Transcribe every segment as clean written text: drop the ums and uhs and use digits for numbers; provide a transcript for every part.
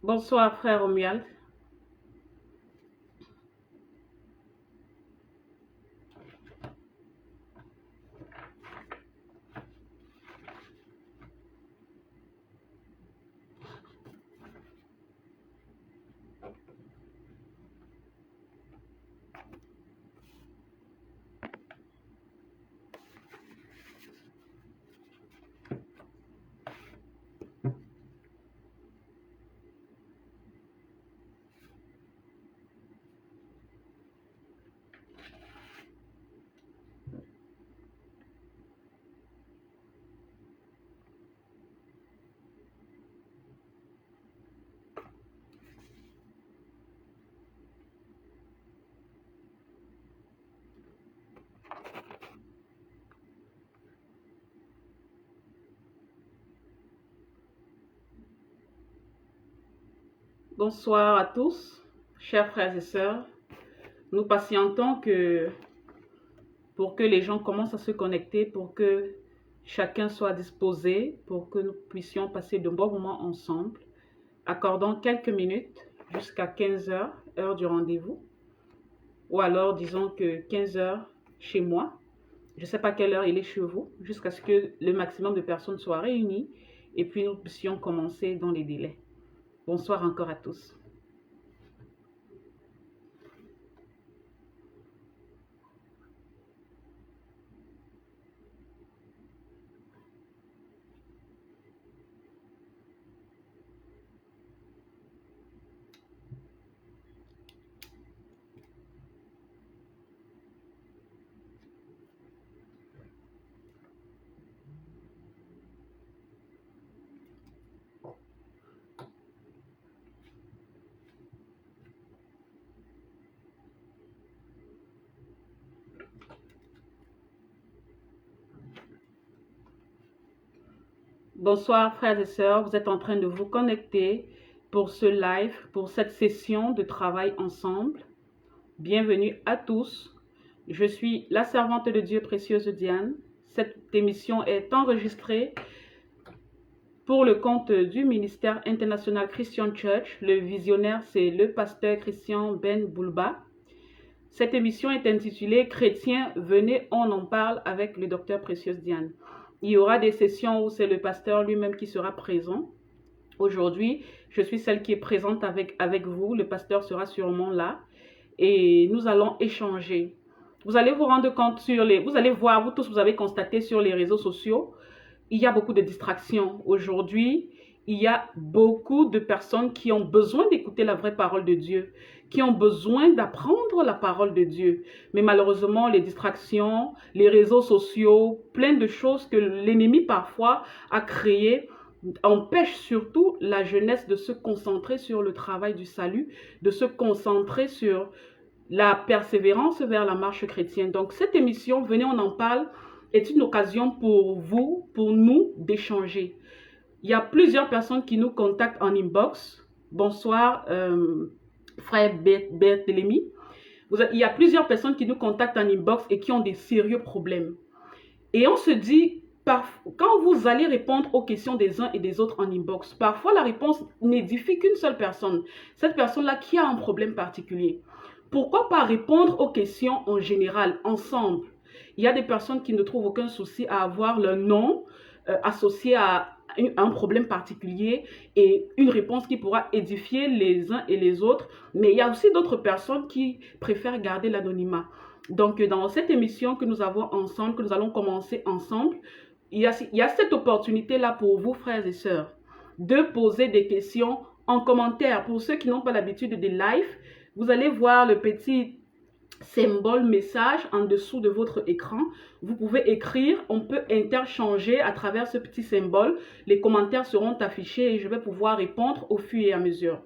Bonsoir, frère Romuald. Bonsoir à tous, chers frères et sœurs. Nous patientons pour que les gens commencent à se connecter, pour que chacun soit disposé, pour que nous puissions passer de bons moments ensemble. Accordons quelques minutes jusqu'à 15 heures, heure du rendez-vous. Ou alors disons que 15 heures chez moi. Je ne sais pas quelle heure il est chez vous, jusqu'à ce que le maximum de personnes soient réunies et puis nous puissions commencer dans les délais. Bonsoir encore à tous. Bonsoir frères et sœurs, vous êtes en train de vous connecter pour ce live, pour cette session de travail ensemble. Bienvenue à tous. Je suis la servante de Dieu précieuse Diane. Cette émission est enregistrée pour le compte du ministère international Christian Church. Le visionnaire, c'est le pasteur Christian Ben Boulba. Cette émission est intitulée « Chrétiens, venez, on en parle » avec le docteur précieuse Diane. Il y aura des sessions où c'est le pasteur lui-même qui sera présent. Aujourd'hui, je suis celle qui est présente avec vous. Le pasteur sera sûrement là. Et nous allons échanger. Vous allez vous rendre compte vous allez voir, vous tous, vous avez constaté sur les réseaux sociaux, il y a beaucoup de distractions. Aujourd'hui, il y a beaucoup de personnes qui ont besoin d'écouter la vraie parole de Dieu, qui ont besoin d'apprendre la parole de Dieu. Mais malheureusement, les distractions, les réseaux sociaux, plein de choses que l'ennemi parfois a créées, empêchent surtout la jeunesse de se concentrer sur le travail du salut, de se concentrer sur la persévérance vers la marche chrétienne. Donc cette émission, venez on en parle, est une occasion pour vous, pour nous, d'échanger. Il y a plusieurs personnes qui nous contactent en inbox. Bonsoir, frère Berthélémy. Il y a plusieurs personnes qui nous contactent en inbox et qui ont des sérieux problèmes. Et on se dit, quand vous allez répondre aux questions des uns et des autres en inbox, parfois la réponse n'édifie qu'une seule personne. Cette personne-là qui a un problème particulier. Pourquoi pas répondre aux questions en général, ensemble? Il y a des personnes qui ne trouvent aucun souci à avoir leur nom associé à un problème particulier et une réponse qui pourra édifier les uns et les autres. Mais il y a aussi d'autres personnes qui préfèrent garder l'anonymat. Donc, dans cette émission que nous avons ensemble, que nous allons commencer ensemble, il y a cette opportunité-là pour vous, frères et sœurs, de poser des questions en commentaire. Pour ceux qui n'ont pas l'habitude des lives, vous allez voir le petit symbole message en dessous de votre écran. Vous pouvez écrire, on peut interchanger à travers ce petit symbole. Les commentaires seront affichés et je vais pouvoir répondre au fur et à mesure.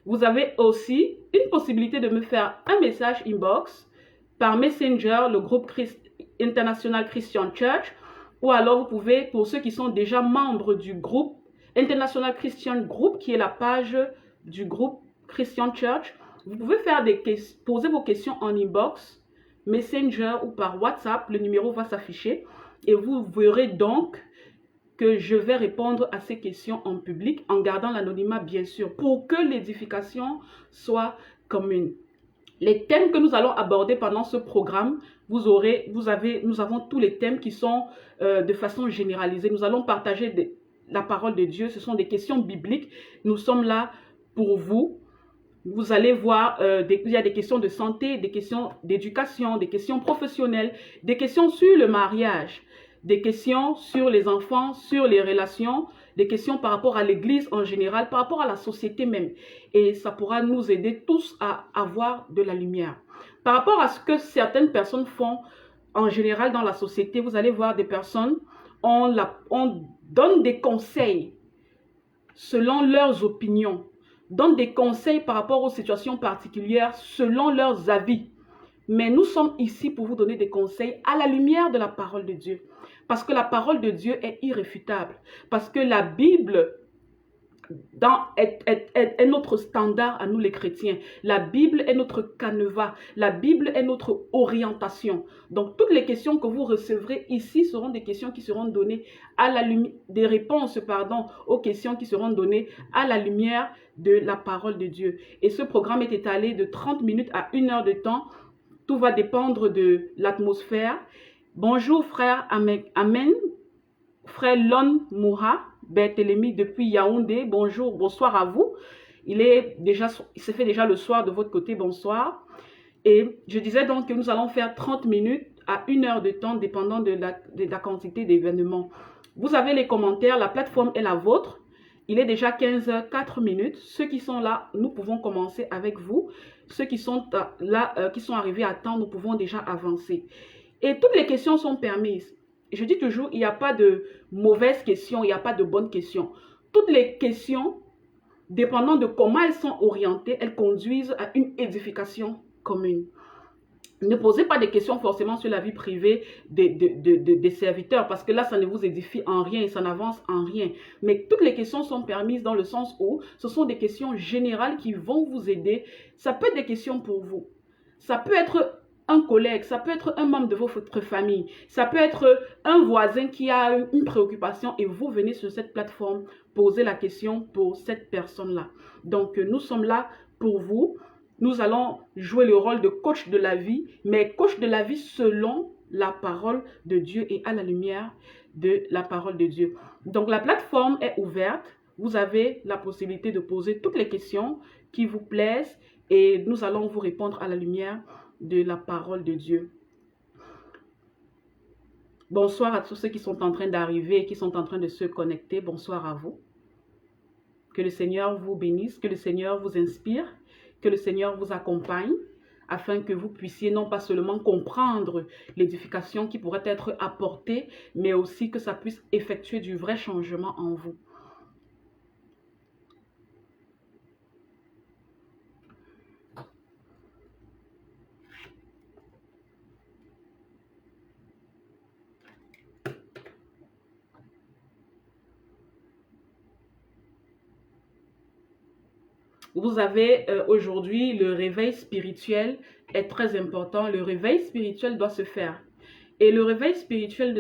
Vous avez aussi une possibilité de me faire un message inbox par Messenger, le groupe International Christian Church, ou alors vous pouvez, pour ceux qui sont déjà membres du groupe International Christian Group, qui est la page du groupe Christian Church, vous pouvez poser vos questions en inbox, Messenger ou par WhatsApp. Le numéro va s'afficher et vous verrez donc que je vais répondre à ces questions en public, en gardant l'anonymat bien sûr, pour que l'édification soit commune. Les thèmes que nous allons aborder pendant ce programme, nous avons tous les thèmes qui sont de façon généralisée. Nous allons partager la parole de Dieu. Ce sont des questions bibliques. Nous sommes là pour vous. Vous allez voir, il y a des questions de santé, des questions d'éducation, des questions professionnelles, des questions sur le mariage, des questions sur les enfants, sur les relations, des questions par rapport à l'Église en général, par rapport à la société même. Et ça pourra nous aider tous à avoir de la lumière. Par rapport à ce que certaines personnes font en général dans la société, vous allez voir des personnes, on donne des conseils selon leurs opinions, donne des conseils par rapport aux situations particulières selon leurs avis. Mais nous sommes ici pour vous donner des conseils à la lumière de la parole de Dieu. Parce que la parole de Dieu est irréfutable. Parce que la Bible est notre standard à nous les chrétiens. La Bible est notre canevas. La Bible est notre orientation. Donc toutes les questions que vous recevrez ici seront des questions qui seront données à la lumière, des réponses aux questions qui seront données à la lumière de la parole de Dieu. Et ce programme est étalé de 30 minutes à 1 heure de temps. Tout va dépendre de l'atmosphère. Bonjour frère Amen, frère Lon Moura, Berthélémy depuis Yaoundé. Bonjour, bonsoir à vous. Il se fait déjà le soir de votre côté, bonsoir. Et je disais donc que nous allons faire 30 minutes à 1 heure de temps, dépendant de la quantité d'événements. Vous avez les commentaires, la plateforme est la vôtre. Il est déjà 15h04 minutes. Ceux qui sont là, nous pouvons commencer avec vous. Ceux qui sont là, qui sont arrivés à temps, nous pouvons déjà avancer. Et toutes les questions sont permises. Je dis toujours, il n'y a pas de mauvaises questions, il n'y a pas de bonnes questions. Toutes les questions, dépendant de comment elles sont orientées, elles conduisent à une édification commune. Ne posez pas des questions forcément sur la vie privée des serviteurs, parce que là, ça ne vous édifie en rien et ça n'avance en rien. Mais toutes les questions sont permises dans le sens où ce sont des questions générales qui vont vous aider. Ça peut être des questions pour vous. Ça peut être un collègue, ça peut être un membre de votre famille, ça peut être un voisin qui a une préoccupation et vous venez sur cette plateforme poser la question pour cette personne-là. Donc, nous sommes là pour vous. Nous allons jouer le rôle de coach de la vie, mais coach de la vie selon la parole de Dieu et à la lumière de la parole de Dieu. Donc, la plateforme est ouverte. Vous avez la possibilité de poser toutes les questions qui vous plaisent et nous allons vous répondre à la lumière de la parole de Dieu. Bonsoir à tous ceux qui sont en train d'arriver et qui sont en train de se connecter. Bonsoir à vous. Que le Seigneur vous bénisse, que le Seigneur vous inspire, que le Seigneur vous accompagne afin que vous puissiez non pas seulement comprendre l'édification qui pourrait être apportée, mais aussi que ça puisse effectuer du vrai changement en vous. Vous avez aujourd'hui le réveil spirituel est très important. Le réveil spirituel doit se faire. Et le réveil spirituel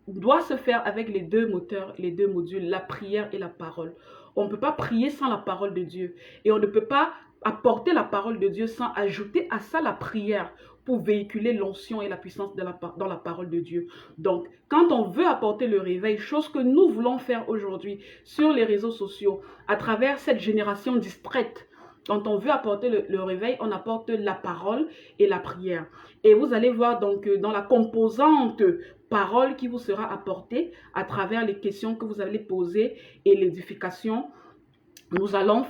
doit se faire avec les deux moteurs, les deux modules, la prière et la parole. On ne peut pas prier sans la parole de Dieu. Et on ne peut pas apporter la parole de Dieu sans ajouter à ça la prière pour véhiculer l'onction et la puissance dans la parole de Dieu. Donc, quand on veut apporter le réveil, chose que nous voulons faire aujourd'hui sur les réseaux sociaux, à travers cette génération distraite, quand on veut apporter le réveil, on apporte la parole et la prière. Et vous allez voir donc dans la composante parole qui vous sera apportée à travers les questions que vous allez poser et l'édification, nous allons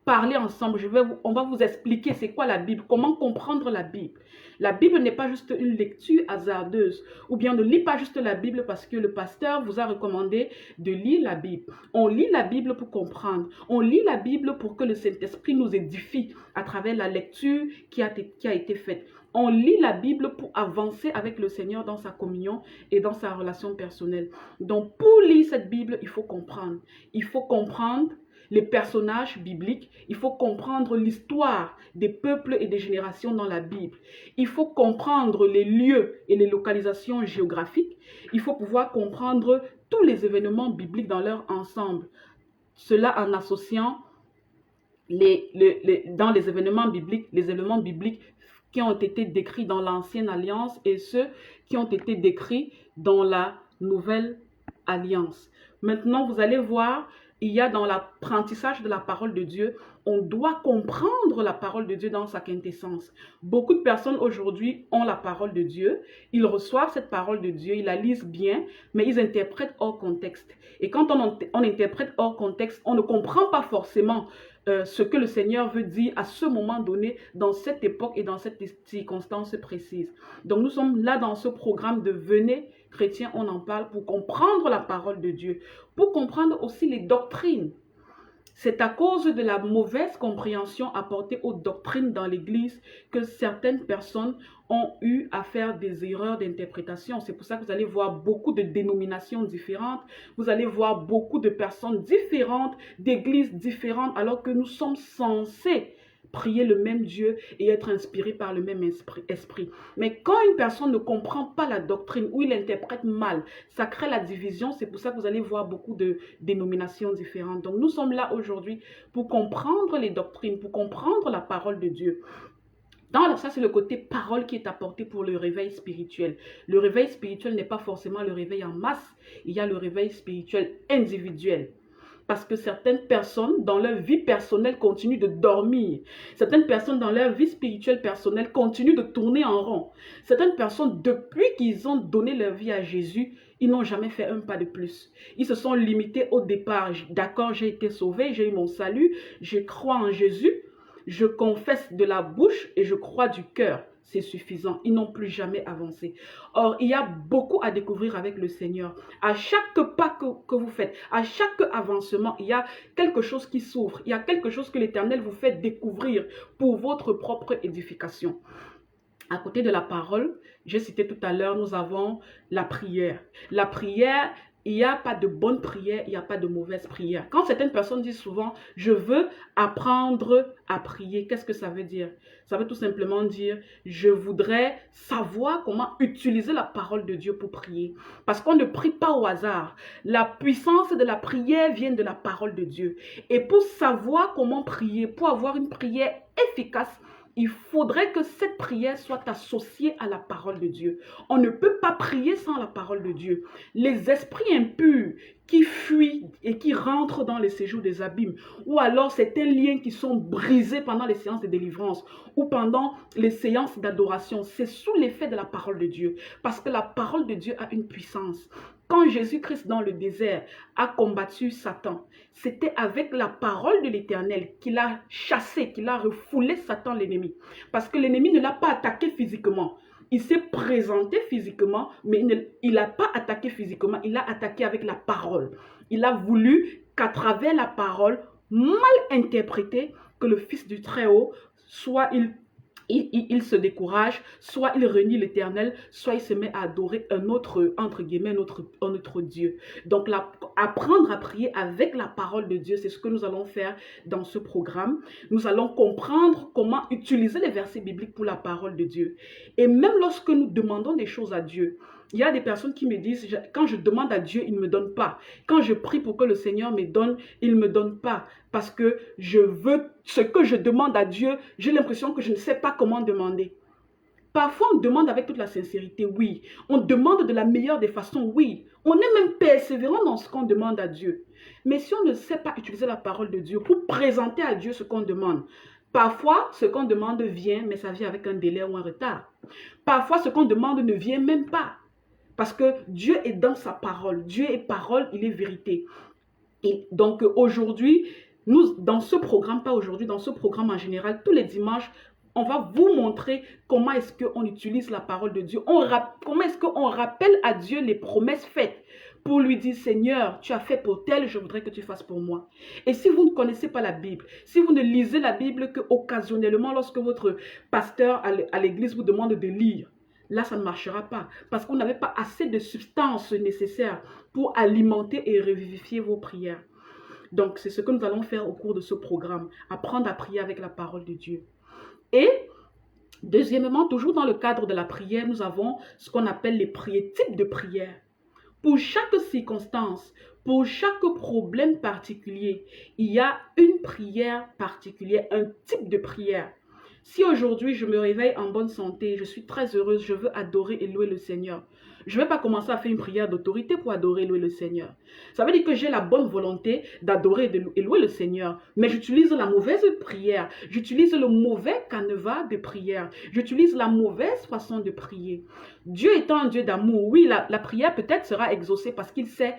parler ensemble. On va vous expliquer c'est quoi la Bible, comment comprendre la Bible. La Bible n'est pas juste une lecture hasardeuse, ou bien ne lit pas juste la Bible parce que le pasteur vous a recommandé de lire la Bible. On lit la Bible pour comprendre. On lit la Bible pour que le Saint-Esprit nous édifie à travers la lecture qui a été faite. On lit la Bible pour avancer avec le Seigneur dans sa communion et dans sa relation personnelle. Donc, pour lire cette Bible, il faut comprendre. Il faut comprendre les personnages bibliques, il faut comprendre l'histoire des peuples et des générations dans la Bible. Il faut comprendre les lieux et les localisations géographiques. Il faut pouvoir comprendre tous les événements bibliques dans leur ensemble. Cela en associant dans les événements bibliques qui ont été décrits dans l'Ancienne Alliance et ceux qui ont été décrits dans la Nouvelle Alliance. Maintenant, vous allez voir, il y a dans l'apprentissage de la parole de Dieu, on doit comprendre la parole de Dieu dans sa quintessence. Beaucoup de personnes aujourd'hui ont la parole de Dieu, ils reçoivent cette parole de Dieu, ils la lisent bien, mais ils interprètent hors contexte. Et quand on interprète hors contexte, on ne comprend pas forcément ce que le Seigneur veut dire à ce moment donné, dans cette époque et dans cette circonstance précise. Donc nous sommes là dans ce programme de Venez chrétiens, on en parle pour comprendre la parole de Dieu, pour comprendre aussi les doctrines. C'est à cause de la mauvaise compréhension apportée aux doctrines dans l'Église que certaines personnes ont eu à faire des erreurs d'interprétation. C'est pour ça que vous allez voir beaucoup de dénominations différentes, vous allez voir beaucoup de personnes différentes, d'églises différentes, alors que nous sommes censés prier le même Dieu et être inspiré par le même esprit. Mais quand une personne ne comprend pas la doctrine ou il interprète mal, ça crée la division. C'est pour ça que vous allez voir beaucoup de dénominations différentes. Donc nous sommes là aujourd'hui pour comprendre les doctrines, pour comprendre la parole de Dieu. Ça, c'est le côté parole qui est apporté pour le réveil spirituel. Le réveil spirituel n'est pas forcément le réveil en masse. Il y a le réveil spirituel individuel. Parce que certaines personnes, dans leur vie personnelle, continuent de dormir. Certaines personnes, dans leur vie spirituelle personnelle, continuent de tourner en rond. Certaines personnes, depuis qu'ils ont donné leur vie à Jésus, ils n'ont jamais fait un pas de plus. Ils se sont limités au départ. D'accord, j'ai été sauvé, j'ai eu mon salut, je crois en Jésus, je confesse de la bouche et je crois du cœur. C'est suffisant. Ils n'ont plus jamais avancé. Or, il y a beaucoup à découvrir avec le Seigneur. À chaque pas que vous faites, à chaque avancement, il y a quelque chose qui s'ouvre. Il y a quelque chose que l'Éternel vous fait découvrir pour votre propre édification. À côté de la parole, j'ai cité tout à l'heure, nous avons la prière. La prière, il n'y a pas de bonne prière, il n'y a pas de mauvaise prière. Quand certaines personnes disent souvent, je veux apprendre à prier, qu'est-ce que ça veut dire? Ça veut tout simplement dire, je voudrais savoir comment utiliser la parole de Dieu pour prier. Parce qu'on ne prie pas au hasard. La puissance de la prière vient de la parole de Dieu. Et pour savoir comment prier, pour avoir une prière efficace, il faudrait que cette prière soit associée à la parole de Dieu. On ne peut pas prier sans la parole de Dieu. Les esprits impurs qui fuient et qui rentrent dans les séjours des abîmes, ou alors certains liens qui sont brisés pendant les séances de délivrance ou pendant les séances d'adoration, c'est sous l'effet de la parole de Dieu. Parce que la parole de Dieu a une puissance. Quand Jésus-Christ dans le désert a combattu Satan, c'était avec la parole de l'Éternel qu'il a chassé, qu'il a refoulé Satan l'ennemi. Parce que l'ennemi ne l'a pas attaqué physiquement. Il s'est présenté physiquement, mais il n'a pas attaqué physiquement, il a attaqué avec la parole. Il a voulu qu'à travers la parole mal interprétée, que le Fils du Très-Haut, soit il se décourage, soit il renie l'Éternel, soit il se met à adorer un autre, entre guillemets, un autre Dieu. Donc, apprendre à prier avec la parole de Dieu, c'est ce que nous allons faire dans ce programme. Nous allons comprendre comment utiliser les versets bibliques pour la parole de Dieu. Et même lorsque nous demandons des choses à Dieu, il y a des personnes qui me disent, quand je demande à Dieu, il ne me donne pas. Quand je prie pour que le Seigneur me donne, il ne me donne pas. Parce que je veux ce que je demande à Dieu, j'ai l'impression que je ne sais pas comment demander. Parfois, on demande avec toute la sincérité, oui. On demande de la meilleure des façons, oui. On est même persévérant dans ce qu'on demande à Dieu. Mais si on ne sait pas utiliser la parole de Dieu pour présenter à Dieu ce qu'on demande, parfois, ce qu'on demande vient, mais ça vient avec un délai ou un retard. Parfois, ce qu'on demande ne vient même pas. Parce que Dieu est dans sa parole. Dieu est parole, il est vérité. Et donc aujourd'hui, nous, dans ce programme, pas aujourd'hui, dans ce programme en général, tous les dimanches, on va vous montrer comment est-ce qu'on utilise la parole de Dieu. Comment est-ce qu'on rappelle à Dieu les promesses faites pour lui dire, Seigneur, tu as fait pour tel, je voudrais que tu fasses pour moi. Et si vous ne connaissez pas la Bible, si vous ne lisez la Bible qu'occasionnellement lorsque votre pasteur à l'église vous demande de lire, là, ça ne marchera pas parce qu'on n'avait pas assez de substances nécessaires pour alimenter et revivifier vos prières. Donc, c'est ce que nous allons faire au cours de ce programme. Apprendre à prier avec la parole de Dieu. Et deuxièmement, toujours dans le cadre de la prière, nous avons ce qu'on appelle les types de prière. Pour chaque circonstance, pour chaque problème particulier, il y a une prière particulière, un type de prière. Si aujourd'hui je me réveille en bonne santé, je suis très heureuse, je veux adorer et louer le Seigneur. Je ne vais pas commencer à faire une prière d'autorité pour adorer et louer le Seigneur. Ça veut dire que j'ai la bonne volonté d'adorer et louer le Seigneur, mais j'utilise la mauvaise prière, j'utilise le mauvais canevas de prière, j'utilise la mauvaise façon de prier. Dieu étant un Dieu d'amour, oui, la prière peut-être sera exaucée parce qu'il sait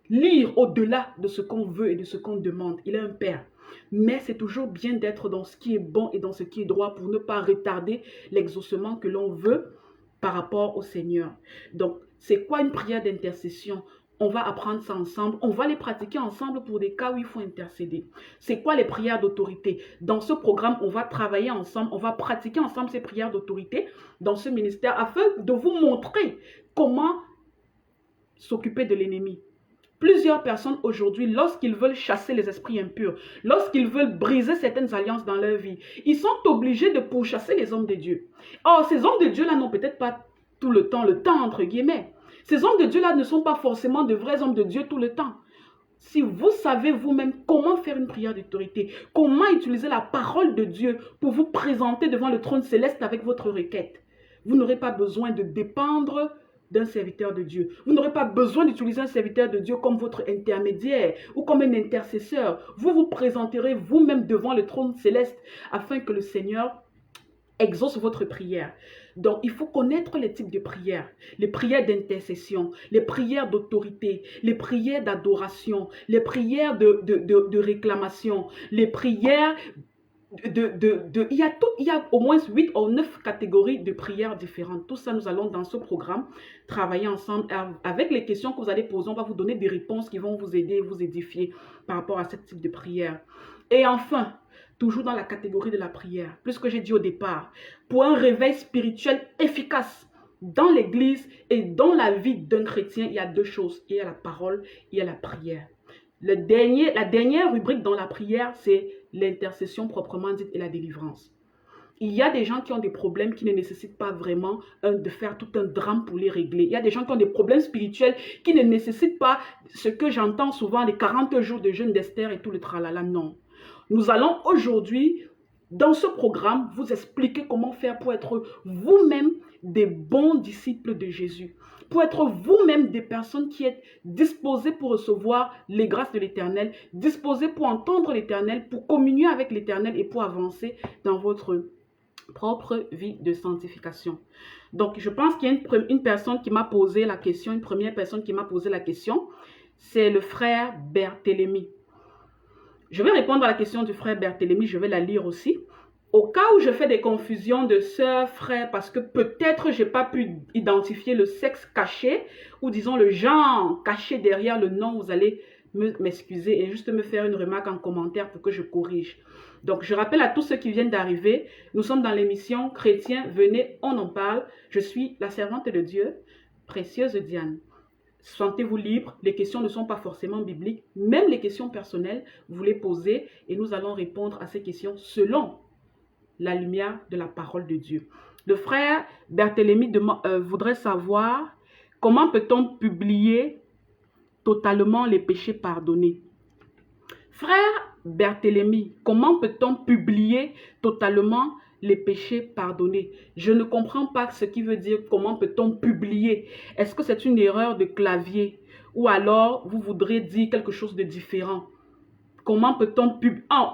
lire au-delà de ce qu'on veut et de ce qu'on demande. Il est un Père. Mais c'est toujours bien d'être dans ce qui est bon et dans ce qui est droit pour ne pas retarder l'exaucement que l'on veut par rapport au Seigneur. Donc, c'est quoi une prière d'intercession? On va apprendre ça ensemble. On va les pratiquer ensemble pour des cas où il faut intercéder. C'est quoi les prières d'autorité? Dans ce programme, on va travailler ensemble. On va pratiquer ensemble ces prières d'autorité dans ce ministère afin de vous montrer comment s'occuper de l'ennemi. Plusieurs personnes aujourd'hui, lorsqu'ils veulent chasser les esprits impurs, lorsqu'ils veulent briser certaines alliances dans leur vie, ils sont obligés de pourchasser les hommes de Dieu. Or, ces hommes de Dieu-là n'ont peut-être pas tout le temps entre guillemets. Ces hommes de Dieu-là ne sont pas forcément de vrais hommes de Dieu tout le temps. Si vous savez vous-même comment faire une prière d'autorité, comment utiliser la parole de Dieu pour vous présenter devant le trône céleste avec votre requête, vous n'aurez pas besoin de dépendre d'un serviteur de Dieu. Vous n'aurez pas besoin d'utiliser un serviteur de Dieu comme votre intermédiaire ou comme un intercesseur. Vous vous présenterez vous-même devant le trône céleste afin que le Seigneur exauce votre prière. Donc, il faut connaître les types de prières. Les prières d'intercession, les prières d'autorité, les prières d'adoration, les prières de réclamation, les prières il y a au moins 8 ou 9 catégories de prières différentes. Tout ça, nous allons dans ce programme travailler ensemble avec les questions que vous allez poser. On va vous donner des réponses qui vont vous aider et vous édifier par rapport à ce type de prière. Et enfin, toujours dans la catégorie de la prière, plus que j'ai dit au départ, pour un réveil spirituel efficace dans l'église et dans la vie d'un chrétien, il y a deux choses. Il y a la parole, il y a la prière. La dernière rubrique dans la prière, c'est l'intercession proprement dite et la délivrance. Il y a des gens qui ont des problèmes qui ne nécessitent pas vraiment de faire tout un drame pour les régler. Il y a des gens qui ont des problèmes spirituels qui ne nécessitent pas ce que j'entends souvent, les 40 jours de jeûne d'Esther et tout le tralala. Non. Nous allons aujourd'hui, dans ce programme, vous expliquer comment faire pour être vous-même des bons disciples de Jésus. Pour être vous-même des personnes qui êtes disposées pour recevoir les grâces de l'Éternel, disposées pour entendre l'Éternel, pour communier avec l'Éternel et pour avancer dans votre propre vie de sanctification. Donc, je pense qu'il y a une personne qui m'a posé la question, une première personne qui m'a posé la question, c'est le frère Berthélemy. Je vais répondre à la question du frère Berthélemy, je vais la lire aussi. Au cas où je fais des confusions de sœur, frère, parce que peut-être je n'ai pas pu identifier le sexe caché, ou disons le genre caché derrière le nom, vous allez m'excuser et juste me faire une remarque en commentaire pour que je corrige. Donc, je rappelle à tous ceux qui viennent d'arriver, nous sommes dans l'émission Chrétiens, venez, on en parle. Je suis la servante de Dieu, précieuse Diane. Sentez-vous libre, les questions ne sont pas forcément bibliques, même les questions personnelles, vous les posez et nous allons répondre à ces questions selon la lumière de la parole de Dieu. Le frère Berthélemy voudrait savoir comment peut-on publier totalement les péchés pardonnés. Frère Berthélemy, comment peut-on publier totalement les péchés pardonnés? Je ne comprends pas ce qui veut dire comment peut-on publier. Est-ce que c'est une erreur de clavier ou alors vous voudrez dire quelque chose de différent? Comment peut-on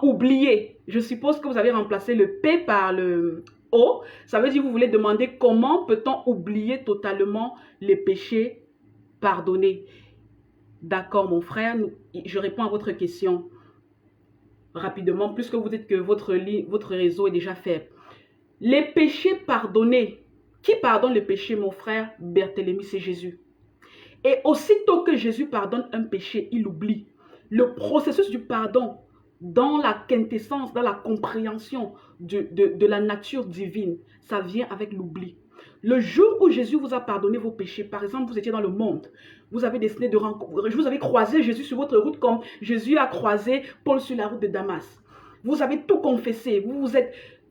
oublier? Je suppose que vous avez remplacé le P par le O. Ça veut dire que vous voulez demander comment peut-on oublier totalement les péchés pardonnés. D'accord, mon frère, je réponds à votre question rapidement, puisque vous dites que votre réseau est déjà faible. Les péchés pardonnés. Qui pardonne les péchés, mon frère Berthélemy? C'est Jésus. Et aussitôt que Jésus pardonne un péché, il oublie. Le processus du pardon, dans la quintessence, dans la compréhension de la nature divine, ça vient avec l'oubli. Le jour où Jésus vous a pardonné vos péchés, par exemple, vous étiez dans le monde, vous avez décidé de rencontrer, vous avez croisé Jésus sur votre route comme Jésus a croisé Paul sur la route de Damas. Vous avez tout confessé,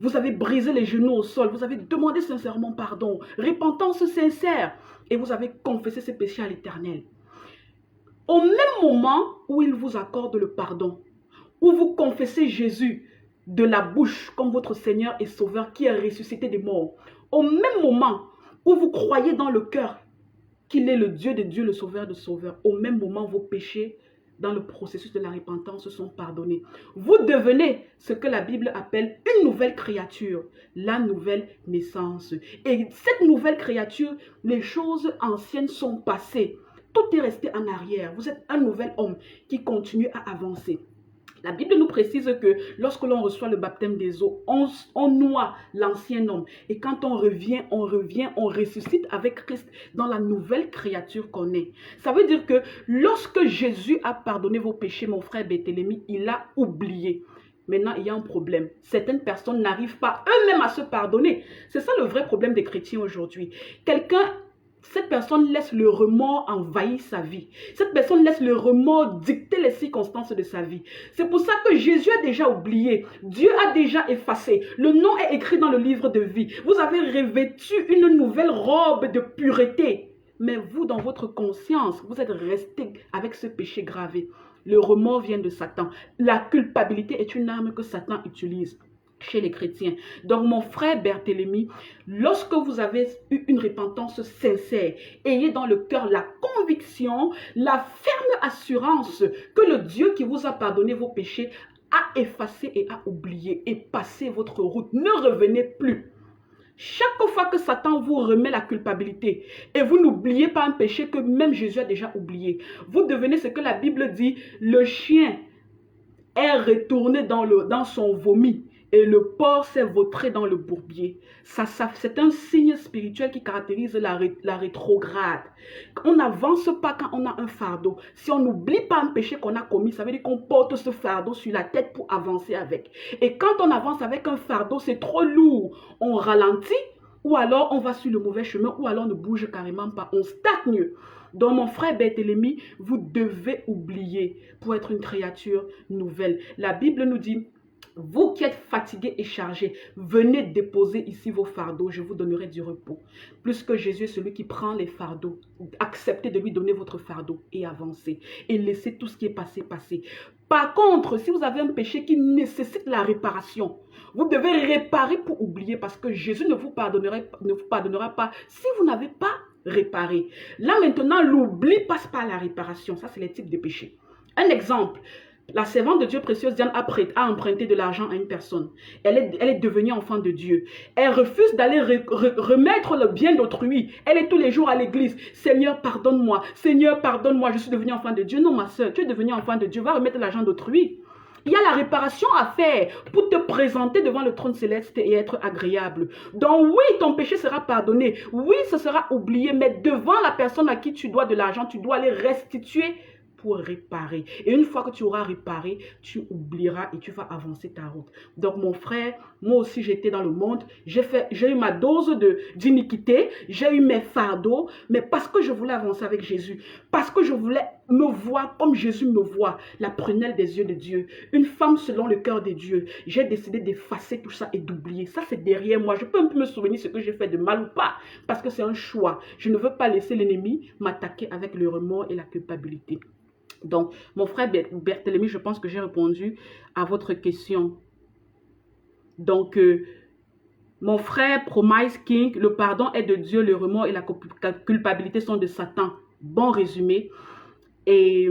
vous avez brisé les genoux au sol, vous avez demandé sincèrement pardon, repentance sincère, et vous avez confessé ses péchés à l'Éternel. Au même moment où il vous accorde le pardon, où vous confessez Jésus de la bouche comme votre Seigneur et Sauveur qui est ressuscité des morts, au même moment où vous croyez dans le cœur qu'il est le Dieu de Dieu, le Sauveur de Sauveurs, au même moment vos péchés dans le processus de la repentance sont pardonnés. Vous devenez ce que la Bible appelle une nouvelle créature, la nouvelle naissance. Et cette nouvelle créature, les choses anciennes sont passées. Tout est resté en arrière. Vous êtes un nouvel homme qui continue à avancer. La Bible nous précise que lorsque l'on reçoit le baptême des eaux, on noie l'ancien homme. Et quand on revient, on ressuscite avec Christ dans la nouvelle créature qu'on est. Ça veut dire que lorsque Jésus a pardonné vos péchés, mon frère Béthélémy, il a oublié. Maintenant, il y a un problème. Certaines personnes n'arrivent pas eux-mêmes à se pardonner. C'est ça le vrai problème des chrétiens aujourd'hui. Cette personne laisse le remords envahir sa vie. Cette personne laisse le remords dicter les circonstances de sa vie. C'est pour ça que Jésus a déjà oublié. Dieu a déjà effacé. Le nom est écrit dans le livre de vie. Vous avez revêtu une nouvelle robe de pureté. Mais vous, dans votre conscience, vous êtes resté avec ce péché gravé. Le remords vient de Satan. La culpabilité est une arme que Satan utilise chez les chrétiens. Donc mon frère Barthélemy, lorsque vous avez eu une repentance sincère, ayez dans le cœur la conviction, la ferme assurance que le Dieu qui vous a pardonné vos péchés a effacé et a oublié et passé votre route. Ne revenez plus. Chaque fois que Satan vous remet la culpabilité et vous n'oubliez pas un péché que même Jésus a déjà oublié, vous devenez ce que la Bible dit, le chien est retourné dans son vomi. Et le porc s'est vautré dans le bourbier. C'est un signe spirituel qui caractérise la rétrograde. On n'avance pas quand on a un fardeau. Si on n'oublie pas un péché qu'on a commis, ça veut dire qu'on porte ce fardeau sur la tête pour avancer avec. Et quand on avance avec un fardeau, c'est trop lourd. On ralentit ou alors on va sur le mauvais chemin ou alors on ne bouge carrément pas. On stagne. Donc mon frère Barthélemy, vous devez oublier pour être une créature nouvelle. La Bible nous dit... Vous qui êtes fatigués et chargés, venez déposer ici vos fardeaux, je vous donnerai du repos. Plus que Jésus est celui qui prend les fardeaux, acceptez de lui donner votre fardeau et avancez. Et laissez tout ce qui est passé, passer. Par contre, si vous avez un péché qui nécessite la réparation, vous devez réparer pour oublier parce que Jésus ne vous pardonnera pas si vous n'avez pas réparé. Là maintenant, l'oubli passe par la réparation. Ça, c'est les types de péchés. Un exemple. La servante de Dieu précieuse Diane a emprunté de l'argent à une personne. Elle est devenue enfant de Dieu. Elle refuse d'aller remettre le bien d'autrui. Elle est tous les jours à l'église. Seigneur, pardonne-moi. Seigneur, pardonne-moi. Je suis devenue enfant de Dieu. Non, ma soeur, tu es devenue enfant de Dieu. Va remettre l'argent d'autrui. Il y a la réparation à faire pour te présenter devant le trône céleste et être agréable. Donc oui, ton péché sera pardonné. Oui, ce sera oublié. Mais devant la personne à qui tu dois de l'argent, tu dois aller restituer pour réparer. Et une fois que tu auras réparé, tu oublieras et tu vas avancer ta route. Donc mon frère, moi aussi j'étais dans le monde, j'ai eu ma dose d'iniquité, j'ai eu mes fardeaux, mais parce que je voulais avancer avec Jésus, parce que je voulais me voir comme Jésus me voit, la prunelle des yeux de Dieu, une femme selon le cœur de Dieu, j'ai décidé d'effacer tout ça et d'oublier. Ça c'est derrière moi, je peux un peu me souvenir ce que j'ai fait de mal ou pas, parce que c'est un choix. Je ne veux pas laisser l'ennemi m'attaquer avec le remords et la culpabilité. Donc, mon frère Barthélemy, je pense que j'ai répondu à votre question. Donc, mon frère Promise King, le pardon est de Dieu, le remords et la culpabilité sont de Satan. Bon résumé. Et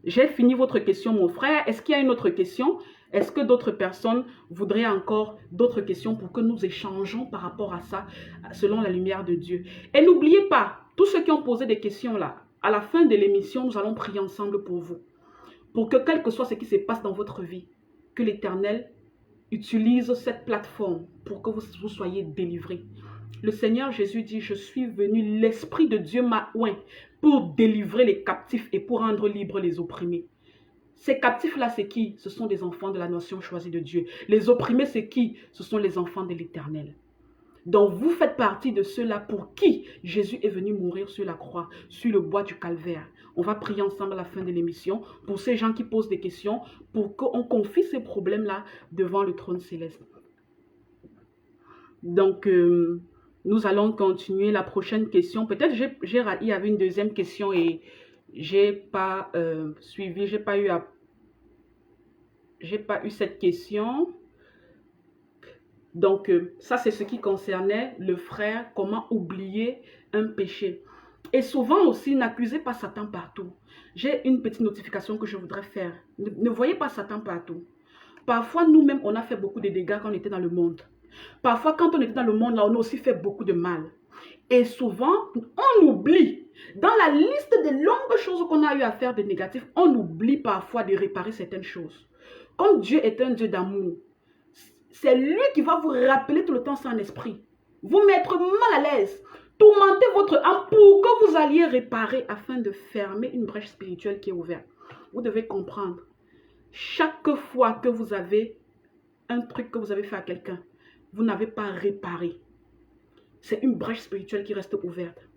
j'ai fini votre question, mon frère. Est-ce qu'il y a une autre question? Est-ce que d'autres personnes voudraient encore d'autres questions pour que nous échangeons par rapport à ça, selon la lumière de Dieu? Et n'oubliez pas, tous ceux qui ont posé des questions là, à la fin de l'émission, nous allons prier ensemble pour vous. Pour que quel que soit ce qui se passe dans votre vie, que l'Éternel utilise cette plateforme pour que vous soyez délivrés. Le Seigneur Jésus dit, je suis venu, l'Esprit de Dieu m'a oint pour délivrer les captifs et pour rendre libres les opprimés. Ces captifs-là, c'est qui? Ce sont des enfants de la nation choisie de Dieu. Les opprimés, c'est qui? Ce sont les enfants de l'Éternel. Donc, vous faites partie de ceux-là pour qui Jésus est venu mourir sur la croix, sur le bois du calvaire. On va prier ensemble à la fin de l'émission pour ces gens qui posent des questions, pour qu'on confie ces problèmes-là devant le trône céleste. Donc, nous allons continuer la prochaine question. Peut-être il y avait une deuxième question et j'ai pas suivi, j'ai pas eu cette question. Donc, ça, c'est ce qui concernait le frère, comment oublier un péché. Et souvent aussi, n'accusez pas Satan partout. J'ai une petite notification que je voudrais faire. Ne voyez pas Satan partout. Parfois, nous-mêmes, on a fait beaucoup de dégâts quand on était dans le monde. Parfois, quand on était dans le monde, là, on a aussi fait beaucoup de mal. Et souvent, on oublie. Dans la liste des longues choses qu'on a eu à faire de négatif, on oublie parfois de réparer certaines choses. Comme Dieu est un Dieu d'amour, c'est lui qui va vous rappeler tout le temps son esprit. Vous mettre mal à l'aise. Tourmenter votre âme pour que vous alliez réparer afin de fermer une brèche spirituelle qui est ouverte. Vous devez comprendre. Chaque fois que vous avez un truc que vous avez fait à quelqu'un, vous n'avez pas réparé. C'est une brèche spirituelle qui reste ouverte,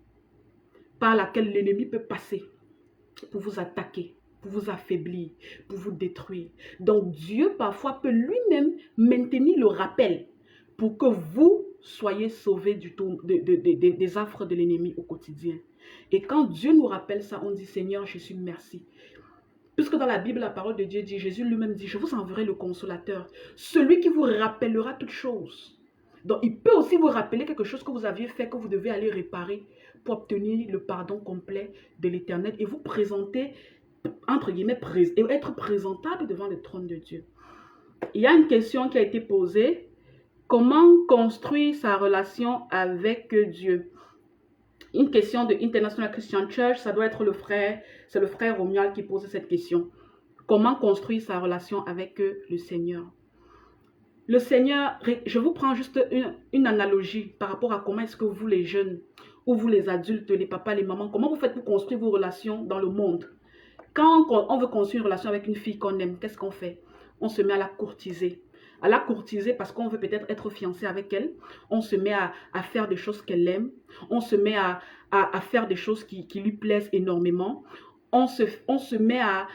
par laquelle l'ennemi peut passer pour vous attaquer, pour vous affaiblir, pour vous détruire. Donc Dieu parfois peut lui-même maintenir le rappel pour que vous soyez sauvés des affres de l'ennemi au quotidien. Et quand Dieu nous rappelle ça, on dit Seigneur Jésus, merci. Puisque dans la Bible, la parole de Dieu dit, Jésus lui-même dit, je vous enverrai le consolateur, celui qui vous rappellera toutes choses. Donc, il peut aussi vous rappeler quelque chose que vous aviez fait, que vous devez aller réparer pour obtenir le pardon complet de l'Éternel et vous présenter, entre guillemets, et être présentable devant le trône de Dieu. Il y a une question qui a été posée. Comment construire sa relation avec Dieu? Une question de International Christian Church, ça doit être c'est le frère Romuald qui pose cette question. Comment construire sa relation avec le Seigneur? Le Seigneur, je vous prends juste une analogie par rapport à comment est-ce que vous les jeunes, ou vous les adultes, les papas, les mamans, comment vous faites pour construire vos relations dans le monde? Quand on veut construire une relation avec une fille qu'on aime, qu'est-ce qu'on fait? On se met à la courtiser. À la courtiser parce qu'on veut peut-être être fiancé avec elle. On se met à faire des choses qu'elle aime. On se met à faire des choses qui lui plaisent énormément. On se met à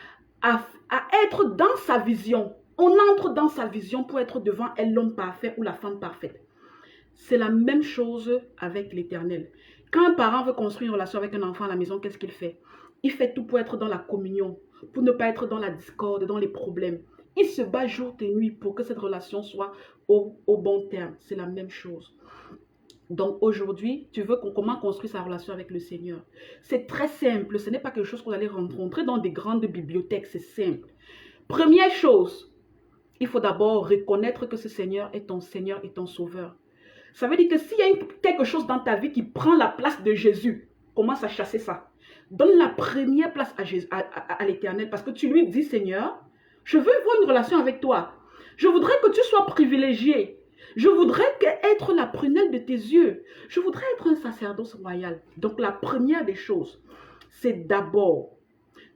être dans sa vision. On entre dans sa vision pour être devant elle l'homme parfait ou la femme parfaite. C'est la même chose avec l'Éternel. Quand un parent veut construire une relation avec un enfant à la maison, qu'est-ce qu'il fait? Il fait tout pour être dans la communion, pour ne pas être dans la discorde, dans les problèmes. Il se bat jour et nuit pour que cette relation soit au bon terme. C'est la même chose. Donc aujourd'hui, tu veux comment construire sa relation avec le Seigneur? C'est très simple. Ce n'est pas quelque chose qu'on allait rencontrer dans des grandes bibliothèques. C'est simple. Première chose, il faut d'abord reconnaître que ce Seigneur est ton Seigneur et ton Sauveur. Ça veut dire que s'il y a quelque chose dans ta vie qui prend la place de Jésus, commence à chasser ça. Donne la première place à l'Éternel parce que tu lui dis, Seigneur, je veux avoir une relation avec toi. Je voudrais que tu sois privilégié. Je voudrais être la prunelle de tes yeux. Je voudrais être un sacerdoce royal. Donc la première des choses, c'est d'abord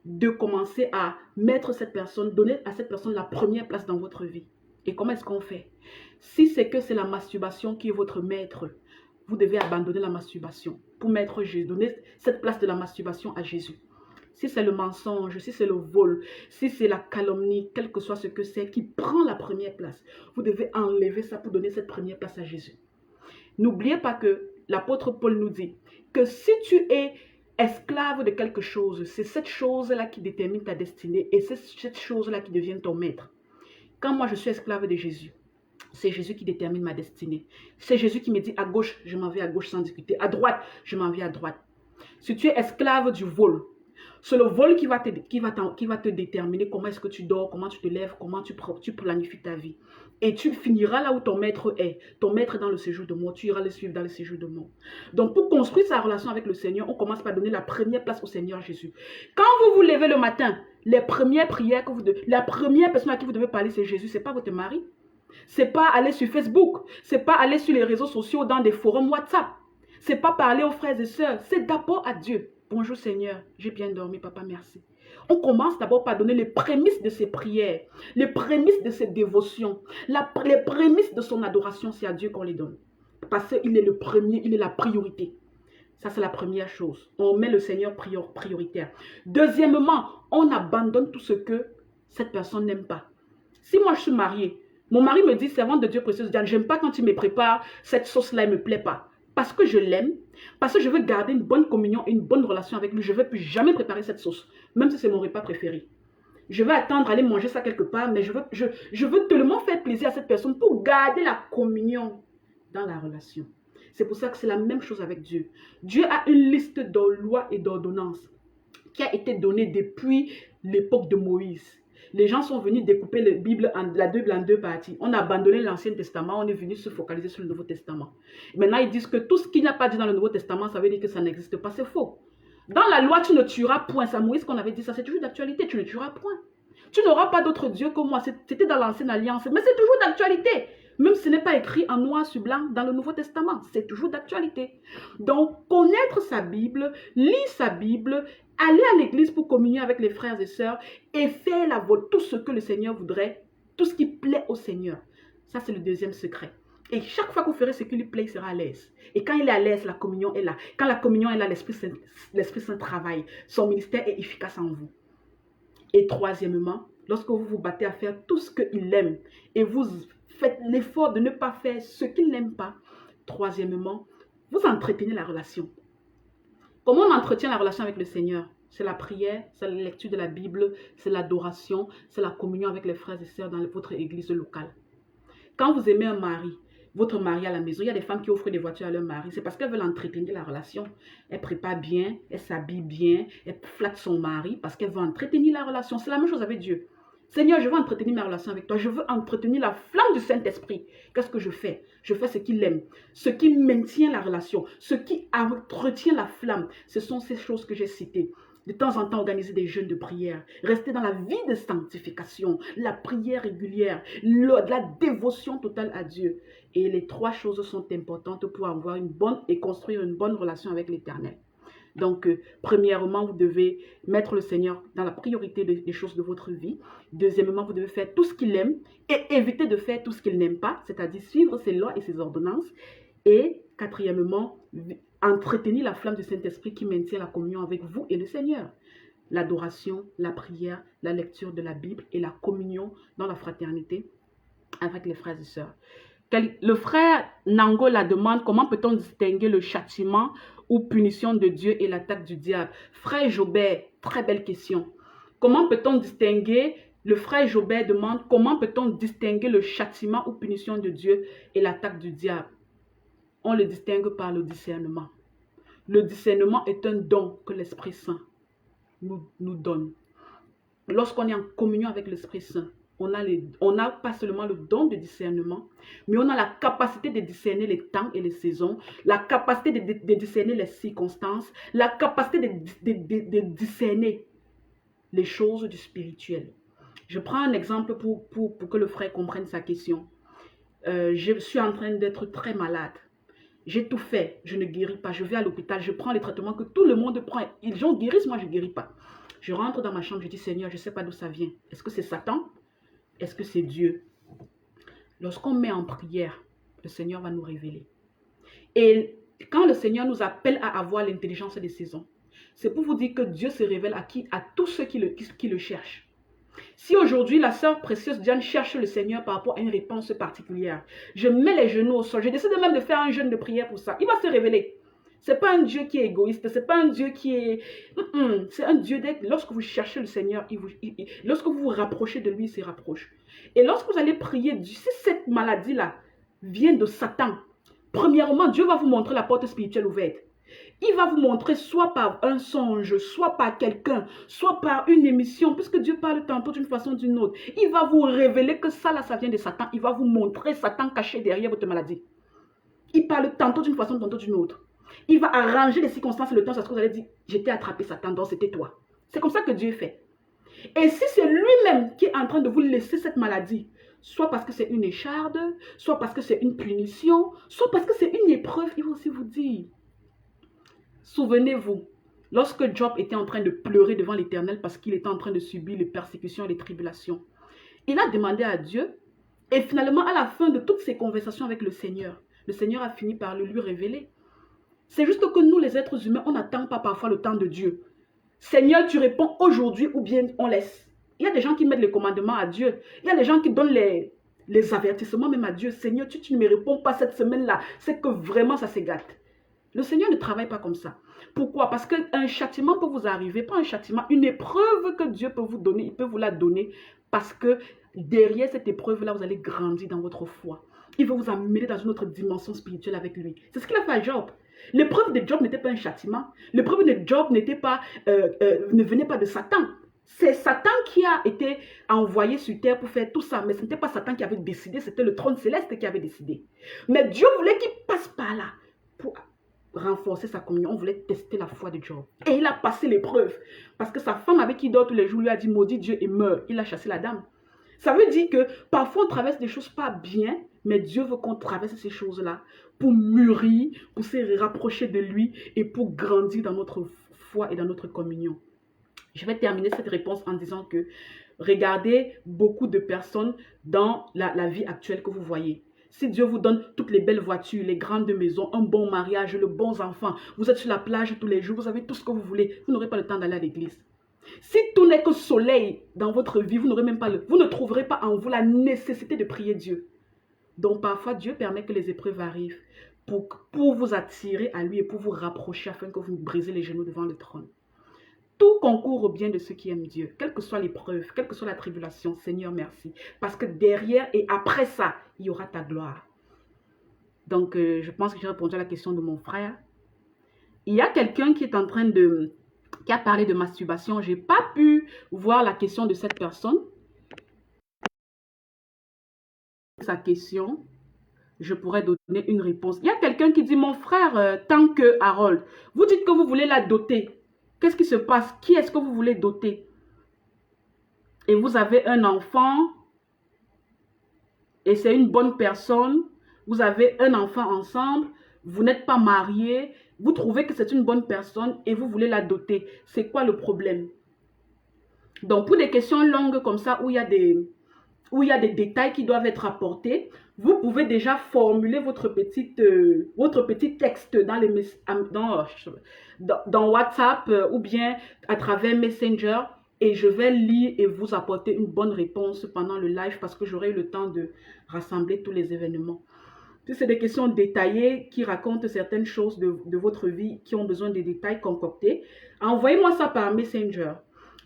de commencer à mettre cette personne, donner à cette personne la première place dans votre vie. Et comment est-ce qu'on fait? Si c'est que c'est la masturbation qui est votre maître, vous devez abandonner la masturbation pour mettre Jésus, donner cette place de la masturbation à Jésus. Si c'est le mensonge, si c'est le vol, si c'est la calomnie, quel que soit ce que c'est, qui prend la première place, vous devez enlever ça pour donner cette première place à Jésus. N'oubliez pas que l'apôtre Paul nous dit que si tu es esclave de quelque chose, c'est cette chose-là qui détermine ta destinée et c'est cette chose-là qui devient ton maître. Quand moi je suis esclave de Jésus, c'est Jésus qui détermine ma destinée. C'est Jésus qui me dit à gauche, je m'en vais à gauche sans discuter. À droite, je m'en vais à droite. Si tu es esclave du vol, c'est le vol qui va te déterminer comment est-ce que tu dors, comment tu te lèves, comment tu planifies ta vie. Et tu finiras là où ton maître est. Ton maître est dans le séjour de mort. Tu iras le suivre dans le séjour de mort. Donc pour construire sa relation avec le Seigneur, on commence par donner la première place au Seigneur Jésus. Quand vous vous levez le matin, les premières prières la première personne à qui vous devez parler, c'est Jésus. Ce n'est pas votre mari. Ce n'est pas aller sur Facebook. Ce n'est pas aller sur les réseaux sociaux dans des forums WhatsApp. Ce n'est pas parler aux frères et sœurs. C'est d'abord à Dieu. Bonjour Seigneur, j'ai bien dormi, papa, merci. On commence d'abord par donner les prémices de ses prières, les prémices de ses dévotions, les prémices de son adoration, c'est à Dieu qu'on les donne. parce qu'il est le premier, il est la priorité. Ça, c'est la première chose. On met le Seigneur prioritaire. Deuxièmement, on abandonne tout ce que cette personne n'aime pas. Si moi, je suis mariée, mon mari me dit, servante de Dieu précieuse, Diane, j'aime pas quand tu me prépares cette sauce-là, elle ne me plaît pas. Parce que je l'aime, parce que je veux garder une bonne communion, une bonne relation avec lui, je ne vais plus jamais préparer cette sauce, même si c'est mon repas préféré. Je vais attendre aller manger ça quelque part, mais je veux tellement faire plaisir à cette personne pour garder la communion dans la relation. C'est pour ça que c'est la même chose avec Dieu. Dieu a une liste de lois et d'ordonnances qui a été donnée depuis l'époque de Moïse. Les gens sont venus découper la Bible en deux parties. On a abandonné l'Ancien Testament, on est venu se focaliser sur le Nouveau Testament. Maintenant, ils disent que tout ce qui n'a pas dit dans le Nouveau Testament, ça veut dire que ça n'existe pas. C'est faux. Dans la loi, tu ne tueras point. C'est à Moïse qu'on avait dit ça. C'est toujours d'actualité. Tu ne tueras point. Tu n'auras pas d'autre Dieu que moi. C'était dans l'Ancienne Alliance. Mais c'est toujours d'actualité. Même si ce n'est pas écrit en noir sur blanc dans le Nouveau Testament. C'est toujours d'actualité. Donc, connaître sa Bible, lire sa Bible, aller à l'église pour communier avec les frères et sœurs et faire tout ce que le Seigneur voudrait, tout ce qui plaît au Seigneur. Ça, c'est le deuxième secret. Et chaque fois que vous ferez ce qui lui plaît, il sera à l'aise. Et quand il est à l'aise, la communion est là. Quand la communion est là, l'Esprit Saint travaille. Son ministère est efficace en vous. Et troisièmement, lorsque vous vous battez à faire tout ce qu'il aime et vous faites l'effort de ne pas faire ce qu'il n'aime pas, troisièmement, vous entretenez la relation. Comment on entretient la relation avec le Seigneur? C'est la prière, c'est la lecture de la Bible, c'est l'adoration, c'est la communion avec les frères et sœurs dans votre église locale. Quand vous aimez un mari, votre mari à la maison, il y a des femmes qui offrent des voitures à leur mari, c'est parce qu'elles veulent entretenir la relation. Elles préparent bien, elles s'habillent bien, elles flattent son mari parce qu'elles veulent entretenir la relation. C'est la même chose avec Dieu. Seigneur, je veux entretenir ma relation avec toi. Je veux entretenir la flamme du Saint-Esprit. Qu'est-ce que je fais? Je fais ce qu'il aime, ce qui maintient la relation, ce qui entretient la flamme. Ce sont ces choses que j'ai citées. De temps en temps, organiser des jeûnes de prière, rester dans la vie de sanctification, la prière régulière, la dévotion totale à Dieu. Et les trois choses sont importantes pour avoir une bonne et construire une bonne relation avec l'Éternel. Donc, premièrement, vous devez mettre le Seigneur dans la priorité des choses de votre vie. Deuxièmement, vous devez faire tout ce qu'il aime et éviter de faire tout ce qu'il n'aime pas, c'est-à-dire suivre ses lois et ses ordonnances. Et quatrièmement, entretenir la flamme du Saint-Esprit qui maintient la communion avec vous et le Seigneur. L'adoration, la prière, la lecture de la Bible et la communion dans la fraternité avec les frères et sœurs. Le frère Nango la demande, comment peut-on distinguer le châtiment ou punition de Dieu et l'attaque du diable? Frère Jobert, très belle question. Comment peut-on distinguer, le frère Jobert demande, comment peut-on distinguer le châtiment ou punition de Dieu et l'attaque du diable? On le distingue par le discernement. Le discernement est un don que l'Esprit Saint nous donne. Lorsqu'on est en communion avec l'Esprit Saint, on n'a pas seulement le don de discernement, mais on a la capacité de discerner les temps et les saisons, la capacité de discerner les circonstances, la capacité de discerner les choses du spirituel. Je prends un exemple pour que le frère comprenne sa question. Je suis en train d'être très malade. J'ai tout fait, je ne guéris pas. Je vais à l'hôpital, je prends les traitements que tout le monde prend. Ils en guérissent, moi je ne guéris pas. Je rentre dans ma chambre, je dis Seigneur, je ne sais pas d'où ça vient. Est-ce que c'est Satan? Est-ce que c'est Dieu? Lorsqu'on met en prière, le Seigneur va nous révéler. Et quand le Seigneur nous appelle à avoir l'intelligence des saisons, c'est pour vous dire que Dieu se révèle à tous ceux qui le cherchent. Si aujourd'hui la sœur précieuse Diane cherche le Seigneur par rapport à une réponse particulière, je mets les genoux au sol, je décide même de faire un jeûne de prière pour ça, il va se révéler. Ce n'est pas un Dieu qui est égoïste, ce n'est pas un Dieu qui est... C'est un Dieu lorsque vous cherchez le Seigneur, lorsque vous vous rapprochez de lui, il se rapproche. Et lorsque vous allez prier, si cette maladie-là vient de Satan, premièrement, Dieu va vous montrer la porte spirituelle ouverte. Il va vous montrer soit par un songe, soit par quelqu'un, soit par une émission, puisque Dieu parle tantôt d'une façon ou d'une autre. Il va vous révéler que ça là, ça vient de Satan. Il va vous montrer Satan caché derrière votre maladie. Il parle tantôt d'une façon, tantôt d'une autre. Il va arranger les circonstances et le temps, parce que vous allez dire, j'étais attrapé Satan, donc c'était toi. C'est comme ça que Dieu fait. Et si c'est lui-même qui est en train de vous laisser cette maladie, soit parce que c'est une écharde, soit parce que c'est une punition, soit parce que c'est une épreuve, il va aussi vous dire. Souvenez-vous, lorsque Job était en train de pleurer devant l'Éternel parce qu'il était en train de subir les persécutions et les tribulations, il a demandé à Dieu, et finalement à la fin de toutes ces conversations avec le Seigneur le Seigneur a fini par le lui révéler. C'est juste que nous, les êtres humains, on n'attend pas parfois le temps de Dieu. Seigneur, tu réponds aujourd'hui ou bien on laisse. Il y a des gens qui mettent les commandements à Dieu. Il y a des gens qui donnent les avertissements même à Dieu. Seigneur, tu ne me réponds pas cette semaine-là. C'est que vraiment ça se gâte. Le Seigneur ne travaille pas comme ça. Pourquoi? Parce qu'un châtiment peut vous arriver, pas un châtiment, une épreuve que Dieu peut vous donner, il peut vous la donner parce que derrière cette épreuve-là, vous allez grandir dans votre foi. Il va vous amener dans une autre dimension spirituelle avec lui. C'est ce qu'il a fait à Job. L'épreuve de Job n'était pas un châtiment. L'épreuve de Job ne venait pas de Satan. C'est Satan qui a été envoyé sur terre pour faire tout ça. Mais ce n'était pas Satan qui avait décidé, c'était le trône céleste qui avait décidé. Mais Dieu voulait qu'il passe par là pour renforcer sa communion. On voulait tester la foi de Job. Et il a passé l'épreuve. Parce que sa femme avec qui il dort tous les jours lui a dit, maudit Dieu et meurt. Il a chassé la dame. Ça veut dire que parfois on traverse des choses pas bien, mais Dieu veut qu'on traverse ces choses-là pour mûrir, pour se rapprocher de lui et pour grandir dans notre foi et dans notre communion. Je vais terminer cette réponse en disant que regardez beaucoup de personnes dans la vie actuelle que vous voyez. Si Dieu vous donne toutes les belles voitures, les grandes maisons, un bon mariage, le bon enfant, vous êtes sur la plage tous les jours, vous avez tout ce que vous voulez, vous n'aurez pas le temps d'aller à l'église. Si tout n'est que soleil dans votre vie, vous ne trouverez pas en vous la nécessité de prier Dieu. Donc parfois, Dieu permet que les épreuves arrivent pour vous attirer à lui et pour vous rapprocher afin que vous brisez les genoux devant le trône. Tout concourt au bien de ceux qui aiment Dieu, quelle que soit l'épreuve, quelle que soit la tribulation. Seigneur, merci. Parce que derrière et après ça, il y aura ta gloire. Donc, je pense que j'ai répondu à la question de mon frère. Il y a quelqu'un qui est en train qui a parlé de masturbation. Je n'ai pas pu voir la question de cette personne. Sa question, je pourrais donner une réponse. Il y a quelqu'un qui dit, mon frère, tant que Harold, vous dites que vous voulez la doter. Qu'est-ce qui se passe? Qui est-ce que vous voulez doter? Et vous avez un enfant et c'est une bonne personne. Vous avez un enfant ensemble. Vous n'êtes pas mariés. Vous trouvez que c'est une bonne personne et vous voulez la doter. C'est quoi le problème? Donc, pour des questions longues comme ça, où il y a des détails qui doivent être apportés, vous pouvez déjà formuler votre petit texte dans WhatsApp ou bien à travers Messenger et je vais lire et vous apporter une bonne réponse pendant le live parce que j'aurai eu le temps de rassembler tous les événements. Si c'est des questions détaillées qui racontent certaines choses de votre vie qui ont besoin de détails concoctés, envoyez-moi ça par Messenger.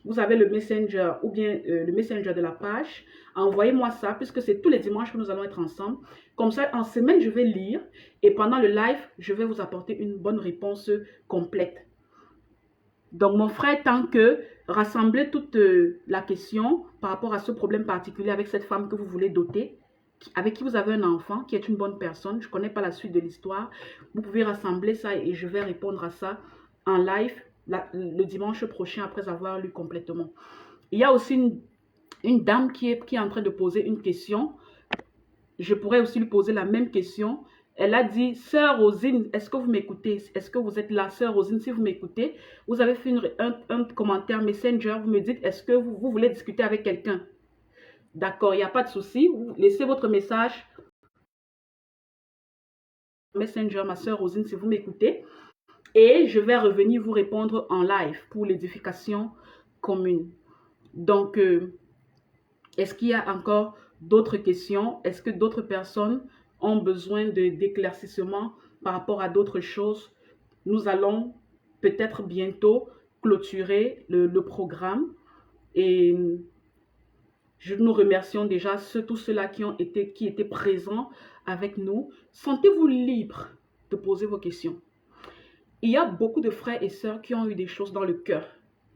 Vous avez le Messenger ou bien le Messenger de la page. Envoyez-moi ça puisque c'est tous les dimanches que nous allons être ensemble. Comme ça, en semaine, je vais lire et pendant le live, je vais vous apporter une bonne réponse complète. Donc, mon frère, tant que rassemblez toute la question par rapport à ce problème particulier avec cette femme que vous voulez doter, avec qui vous avez un enfant qui est une bonne personne, je ne connais pas la suite de l'histoire, vous pouvez rassembler ça et je vais répondre à ça en live le dimanche prochain après avoir lu complètement. Il y a aussi une dame qui est en train de poser une question. Je pourrais aussi lui poser la même question. Elle a dit, Sœur Rosine, est-ce que vous m'écoutez? Est-ce que vous êtes là, Sœur Rosine? Si vous m'écoutez, vous avez fait un commentaire Messenger, vous me dites, est-ce que vous voulez discuter avec quelqu'un? D'accord, il n'y a pas de souci. Vous laissez votre message Messenger, ma Sœur Rosine, si vous m'écoutez. Et je vais revenir vous répondre en live pour l'édification commune. Donc, est-ce qu'il y a encore d'autres questions? Est-ce que d'autres personnes ont besoin d'éclaircissement par rapport à d'autres choses? Nous allons peut-être bientôt clôturer le programme. Et nous remercions déjà tous ceux-là qui étaient présents avec nous. Sentez-vous libre de poser vos questions. Il y a beaucoup de frères et sœurs qui ont eu des choses dans le cœur.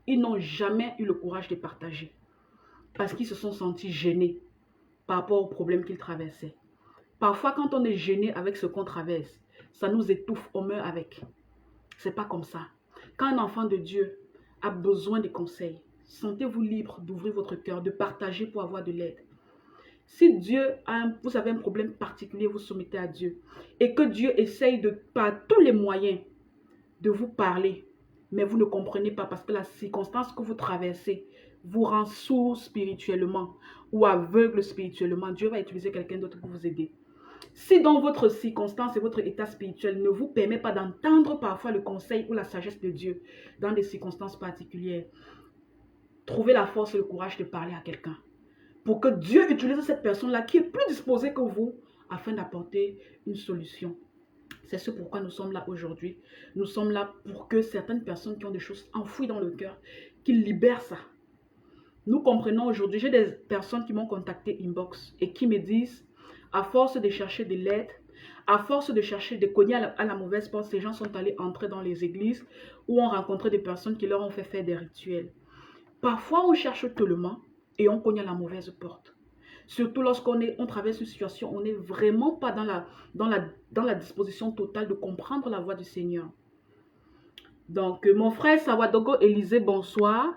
Ils n'ont jamais eu le courage de partager parce qu'ils se sont sentis gênés par rapport aux problèmes qu'ils traversaient. Parfois, quand on est gêné avec ce qu'on traverse, ça nous étouffe, on meurt avec. C'est pas comme ça. Quand un enfant de Dieu a besoin de conseils, sentez-vous libre d'ouvrir votre cœur, de partager pour avoir de l'aide. Si vous avez un problème particulier, vous soumettez à Dieu et que Dieu essaye par tous les moyens de vous parler, mais vous ne comprenez pas parce que la circonstance que vous traversez vous rend sourd spirituellement ou aveugle spirituellement, Dieu va utiliser quelqu'un d'autre pour vous aider. Si dans votre circonstance et votre état spirituel ne vous permet pas d'entendre parfois le conseil ou la sagesse de Dieu dans des circonstances particulières, trouvez la force et le courage de parler à quelqu'un pour que Dieu utilise cette personne-là qui est plus disposée que vous afin d'apporter une solution. C'est ce pourquoi nous sommes là aujourd'hui. Nous sommes là pour que certaines personnes qui ont des choses enfouies dans le cœur, qu'ils libèrent ça. Nous comprenons aujourd'hui, j'ai des personnes qui m'ont contacté inbox et qui me disent, à force de chercher de l'aide, à force de chercher de cogner à la mauvaise porte, ces gens sont allés entrer dans les églises où ont rencontré des personnes qui leur ont fait faire des rituels. Parfois, on cherche tellement et on cogne à la mauvaise porte. Surtout lorsqu'on traverse une situation, on n'est vraiment pas dans la disposition totale de comprendre la voix du Seigneur. Donc, mon frère Sawadogo Élisée, bonsoir.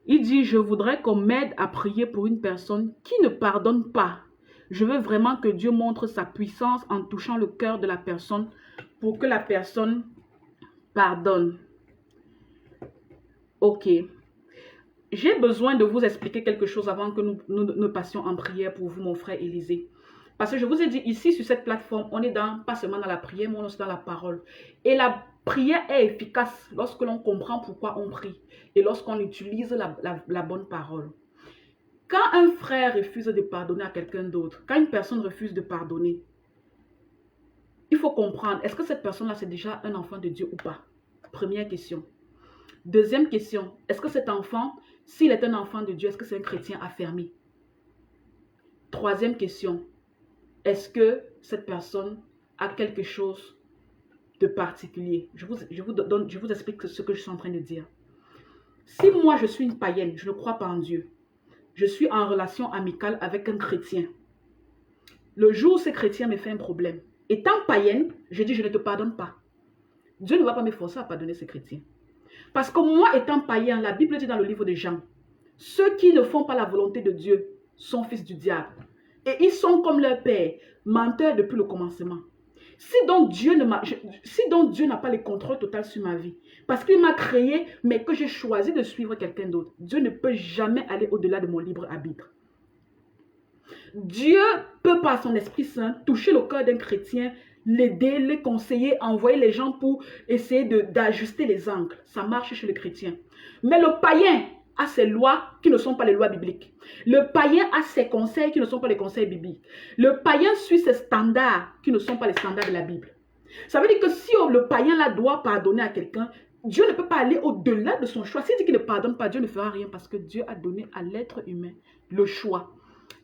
Il dit, je voudrais qu'on m'aide à prier pour une personne qui ne pardonne pas. Je veux vraiment que Dieu montre sa puissance en touchant le cœur de la personne pour que la personne pardonne. Ok. J'ai besoin de vous expliquer quelque chose avant que nous passions en prière pour vous, mon frère Élisée. Parce que je vous ai dit, ici, sur cette plateforme, on est pas seulement dans la prière, mais on est aussi dans la parole. Et la prière est efficace lorsque l'on comprend pourquoi on prie et lorsqu'on utilise la bonne parole. Quand un frère refuse de pardonner à quelqu'un d'autre, quand une personne refuse de pardonner, il faut comprendre, est-ce que cette personne-là, c'est déjà un enfant de Dieu ou pas? Première question. Deuxième question, est-ce que cet enfant, s'il est un enfant de Dieu, est-ce que c'est un chrétien affermi? Troisième question, est-ce que cette personne a quelque chose de particulier? Je vous explique ce que je suis en train de dire. Si moi, je suis une païenne, je ne crois pas en Dieu, je suis en relation amicale avec un chrétien. Le jour où ce chrétien me fait un problème, étant païenne, je dis, je ne te pardonne pas. Dieu ne va pas me forcer à pardonner ce chrétien. Parce que moi, étant païen, la Bible dit dans le livre de Jean, ceux qui ne font pas la volonté de Dieu sont fils du diable. Et ils sont comme leur père, menteurs depuis le commencement. Si donc Dieu n'a pas le contrôle total sur ma vie, parce qu'il m'a créé, mais que j'ai choisi de suivre quelqu'un d'autre, Dieu ne peut jamais aller au-delà de mon libre arbitre. Dieu peut par son Esprit Saint toucher le cœur d'un chrétien, l'aider, le conseiller, envoyer les gens pour essayer d'ajuster les angles. Ça marche chez les chrétiens. Mais le païen a ses lois qui ne sont pas les lois bibliques. Le païen a ses conseils qui ne sont pas les conseils bibliques. Le païen suit ses standards qui ne sont pas les standards de la Bible. Ça veut dire que si le païen là doit pardonner à quelqu'un, Dieu ne peut pas aller au-delà de son choix. S'il dit qu'il ne pardonne pas, Dieu ne fera rien parce que Dieu a donné à l'être humain le choix.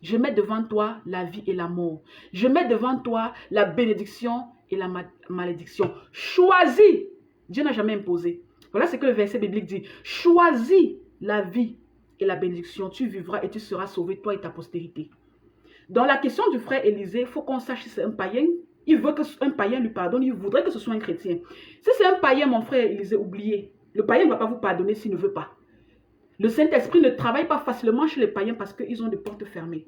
Je mets devant toi la vie et la mort. Je mets devant toi la bénédiction et la malédiction. Choisis. Dieu n'a jamais imposé. Voilà ce que le verset biblique dit. Choisis la vie et la bénédiction. Tu vivras et tu seras sauvé, toi et ta postérité. Dans la question du frère Élisée, il faut qu'on sache si c'est un païen. Il veut qu'un païen lui pardonne. Il voudrait que ce soit un chrétien. Si c'est un païen, mon frère Élisée, oubliez. Le païen ne va pas vous pardonner s'il ne veut pas. Le Saint-Esprit ne travaille pas facilement chez les païens parce qu'ils ont des portes fermées.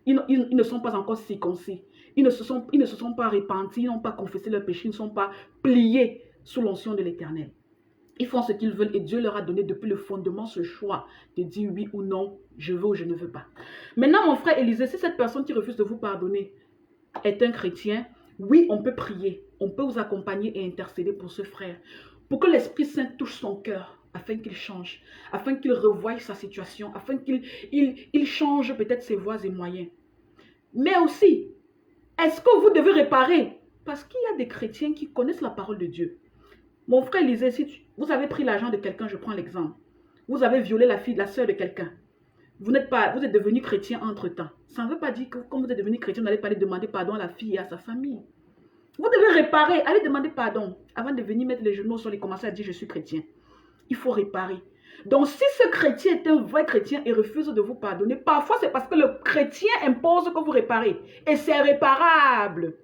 Ils ne sont pas encore circoncis. Ils ne se sont pas repentis, ils n'ont pas confessé leurs péchés, ils ne sont pas pliés sous l'onction de l'Éternel. Ils font ce qu'ils veulent et Dieu leur a donné depuis le fondement ce choix de dire oui ou non, je veux ou je ne veux pas. Maintenant, mon frère Élisée, si cette personne qui refuse de vous pardonner est un chrétien, oui, on peut prier, on peut vous accompagner et intercéder pour ce frère, pour que l'Esprit Saint touche son cœur, afin qu'il change, afin qu'il revoie sa situation, afin qu'il change peut-être ses voies et moyens. Mais aussi, est-ce que vous devez réparer? Parce qu'il y a des chrétiens qui connaissent la parole de Dieu. Mon frère Élisée, si vous avez pris l'argent de quelqu'un, je prends l'exemple. Vous avez violé la sœur de quelqu'un. Vous êtes devenu chrétien entre-temps. Ça ne veut pas dire que comme vous êtes devenu chrétien, vous n'allez pas aller demander pardon à la fille et à sa famille. Vous devez réparer, allez demander pardon avant de venir mettre les genoux sur les commencer à dire je suis chrétien. Il faut réparer. Donc, si ce chrétien est un vrai chrétien et refuse de vous pardonner, parfois c'est parce que le chrétien impose que vous réparez. Et c'est réparable.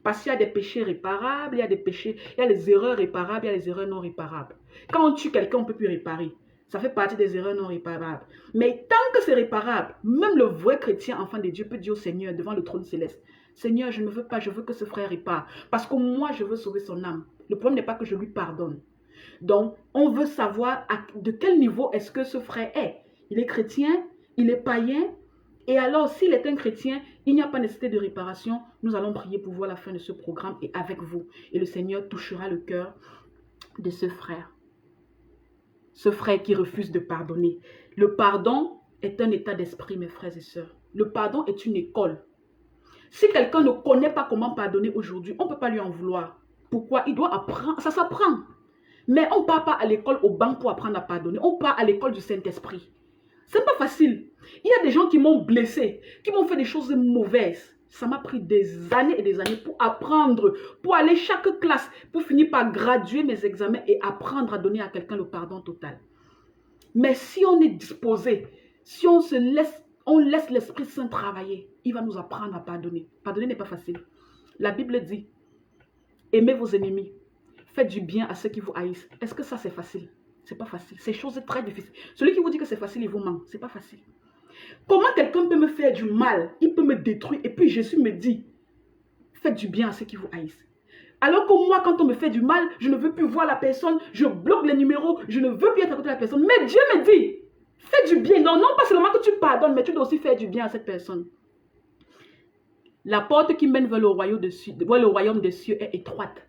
Parce qu'il y a des péchés réparables, il y a des péchés, il y a les erreurs réparables, il y a les erreurs non réparables. Quand on tue quelqu'un, on ne peut plus réparer. Ça fait partie des erreurs non réparables. Mais tant que c'est réparable, même le vrai chrétien, enfant de Dieu, peut dire au Seigneur devant le trône céleste, Seigneur, je ne veux pas, je veux que ce frère répare. Parce que moi, je veux sauver son âme. Le problème n'est pas que je lui pardonne. Donc, on veut savoir de quel niveau est-ce que ce frère est. Il est chrétien, il est païen, Et alors, s'il est un chrétien, il n'y a pas nécessité de réparation. Nous allons prier pour voir la fin de ce programme et avec vous. Et le Seigneur touchera le cœur de ce frère. Ce frère qui refuse de pardonner. Le pardon est un état d'esprit, mes frères et sœurs. Le pardon est une école. Si quelqu'un ne connaît pas comment pardonner aujourd'hui, on ne peut pas lui en vouloir. Pourquoi? Il doit apprendre. Ça s'apprend. Mais on ne part pas à l'école au banc pour apprendre à pardonner. On part à l'école du Saint-Esprit. Ce n'est pas facile. Il y a des gens qui m'ont blessé, qui m'ont fait des choses mauvaises. Ça m'a pris des années et des années pour apprendre, pour aller chaque classe, pour finir par graduer mes examens et apprendre à donner à quelqu'un le pardon total. Mais si on est disposé, si on laisse l'Esprit Saint travailler, il va nous apprendre à pardonner. Pardonner n'est pas facile. La Bible dit, aimez vos ennemis, faites du bien à ceux qui vous haïssent. Est-ce que ça c'est facile? C'est pas facile. C'est chose très difficile. Celui qui vous dit que c'est facile, il vous ment. C'est pas facile. Comment quelqu'un peut me faire du mal? Il peut me détruire. Et puis Jésus me dit, faites du bien à ceux qui vous haïssent. Alors que moi, quand on me fait du mal, je ne veux plus voir la personne, je bloque les numéros, je ne veux plus être à côté de la personne. Mais Dieu me dit, fais du bien. Non, non pas seulement que tu pardonnes, mais tu dois aussi faire du bien à cette personne. La porte qui mène vers le royaume des cieux est étroite.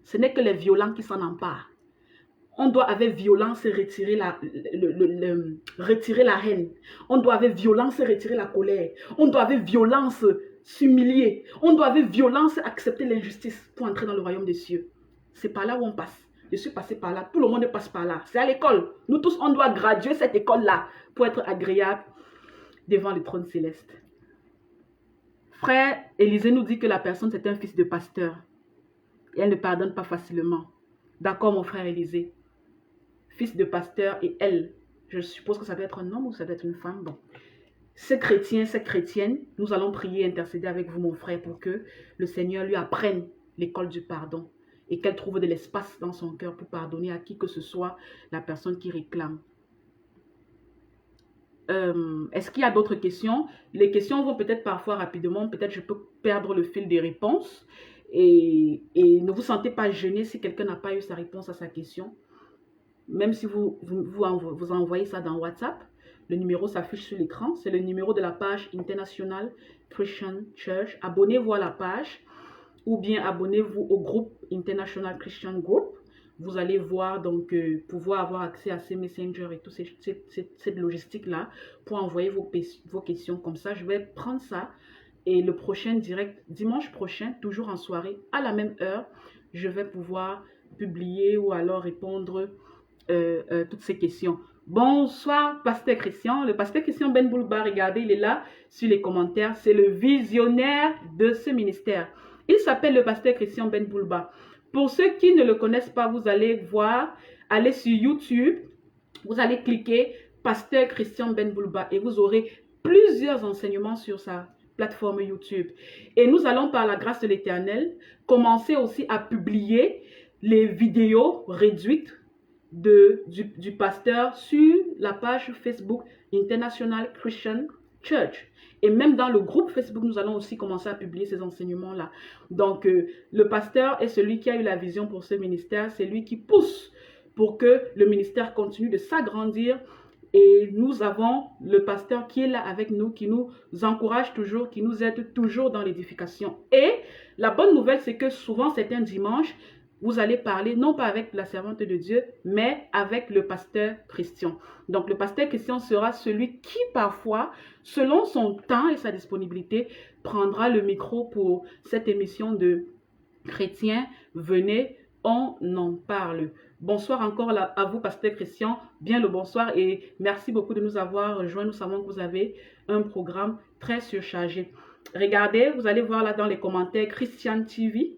Ce n'est que les violents qui s'en emparent. On doit avec violence retirer la haine. On doit avec violence retirer la colère. On doit avec violence s'humilier. On doit avec violence accepter l'injustice pour entrer dans le royaume des cieux. C'est par là où on passe. Je suis passé par là. Tout le monde passe par là. C'est à l'école. Nous tous, on doit graduer cette école-là pour être agréable devant le trône céleste. Frère Élisée nous dit que la personne, c'est un fils de pasteur. Et elle ne pardonne pas facilement. D'accord, mon frère Élisée? Fils de pasteur et elle, je suppose que ça doit être un homme ou ça doit être une femme. Bon. Ces chrétiens, ces chrétiennes, nous allons prier et intercéder avec vous, mon frère, pour que le Seigneur lui apprenne l'école du pardon et qu'elle trouve de l'espace dans son cœur pour pardonner à qui que ce soit la personne qui réclame. Est-ce qu'il y a d'autres questions? Les questions vont peut-être parfois rapidement, peut-être je peux perdre le fil des réponses et ne vous sentez pas gêné si quelqu'un n'a pas eu sa réponse à sa question. Même si vous envoyez ça dans WhatsApp, le numéro s'affiche sur l'écran. C'est le numéro de la page International Christian Church. Abonnez-vous à la page ou bien abonnez-vous au groupe International Christian Group. Vous allez voir, donc, pouvoir avoir accès à ces messengers et toute cette logistique-là pour envoyer vos questions. Comme ça, je vais prendre ça et le prochain direct, dimanche prochain, toujours en soirée, à la même heure, je vais pouvoir publier ou alors répondre toutes ces questions. Bonsoir, pasteur Christian. Le pasteur Christian Ben Boulba, regardez, il est là sur les commentaires. C'est le visionnaire de ce ministère. Il s'appelle le pasteur Christian Ben Boulba. Pour ceux qui ne le connaissent pas, vous allez voir, allez sur YouTube, vous allez cliquer pasteur Christian Ben Boulba et vous aurez plusieurs enseignements sur sa plateforme YouTube. Et nous allons, par la grâce de l'Éternel, commencer aussi à publier les vidéos réduites du pasteur sur la page Facebook International Christian Church. Et même dans le groupe Facebook, nous allons aussi commencer à publier ces enseignements-là. Donc, le pasteur est celui qui a eu la vision pour ce ministère. C'est lui qui pousse pour que le ministère continue de s'agrandir. Et nous avons le pasteur qui est là avec nous, qui nous encourage toujours, qui nous aide toujours dans l'édification. Et la bonne nouvelle, c'est que souvent, c'est un dimanche, vous allez parler, non pas avec la servante de Dieu, mais avec le pasteur Christian. Donc, le pasteur Christian sera celui qui, parfois, selon son temps et sa disponibilité, prendra le micro pour cette émission de Chrétiens. Venez, on en parle. Bonsoir encore à vous, pasteur Christian. Bien le bonsoir et merci beaucoup de nous avoir rejoints. Nous savons que vous avez un programme très surchargé. Regardez, vous allez voir là dans les commentaires Christian TV.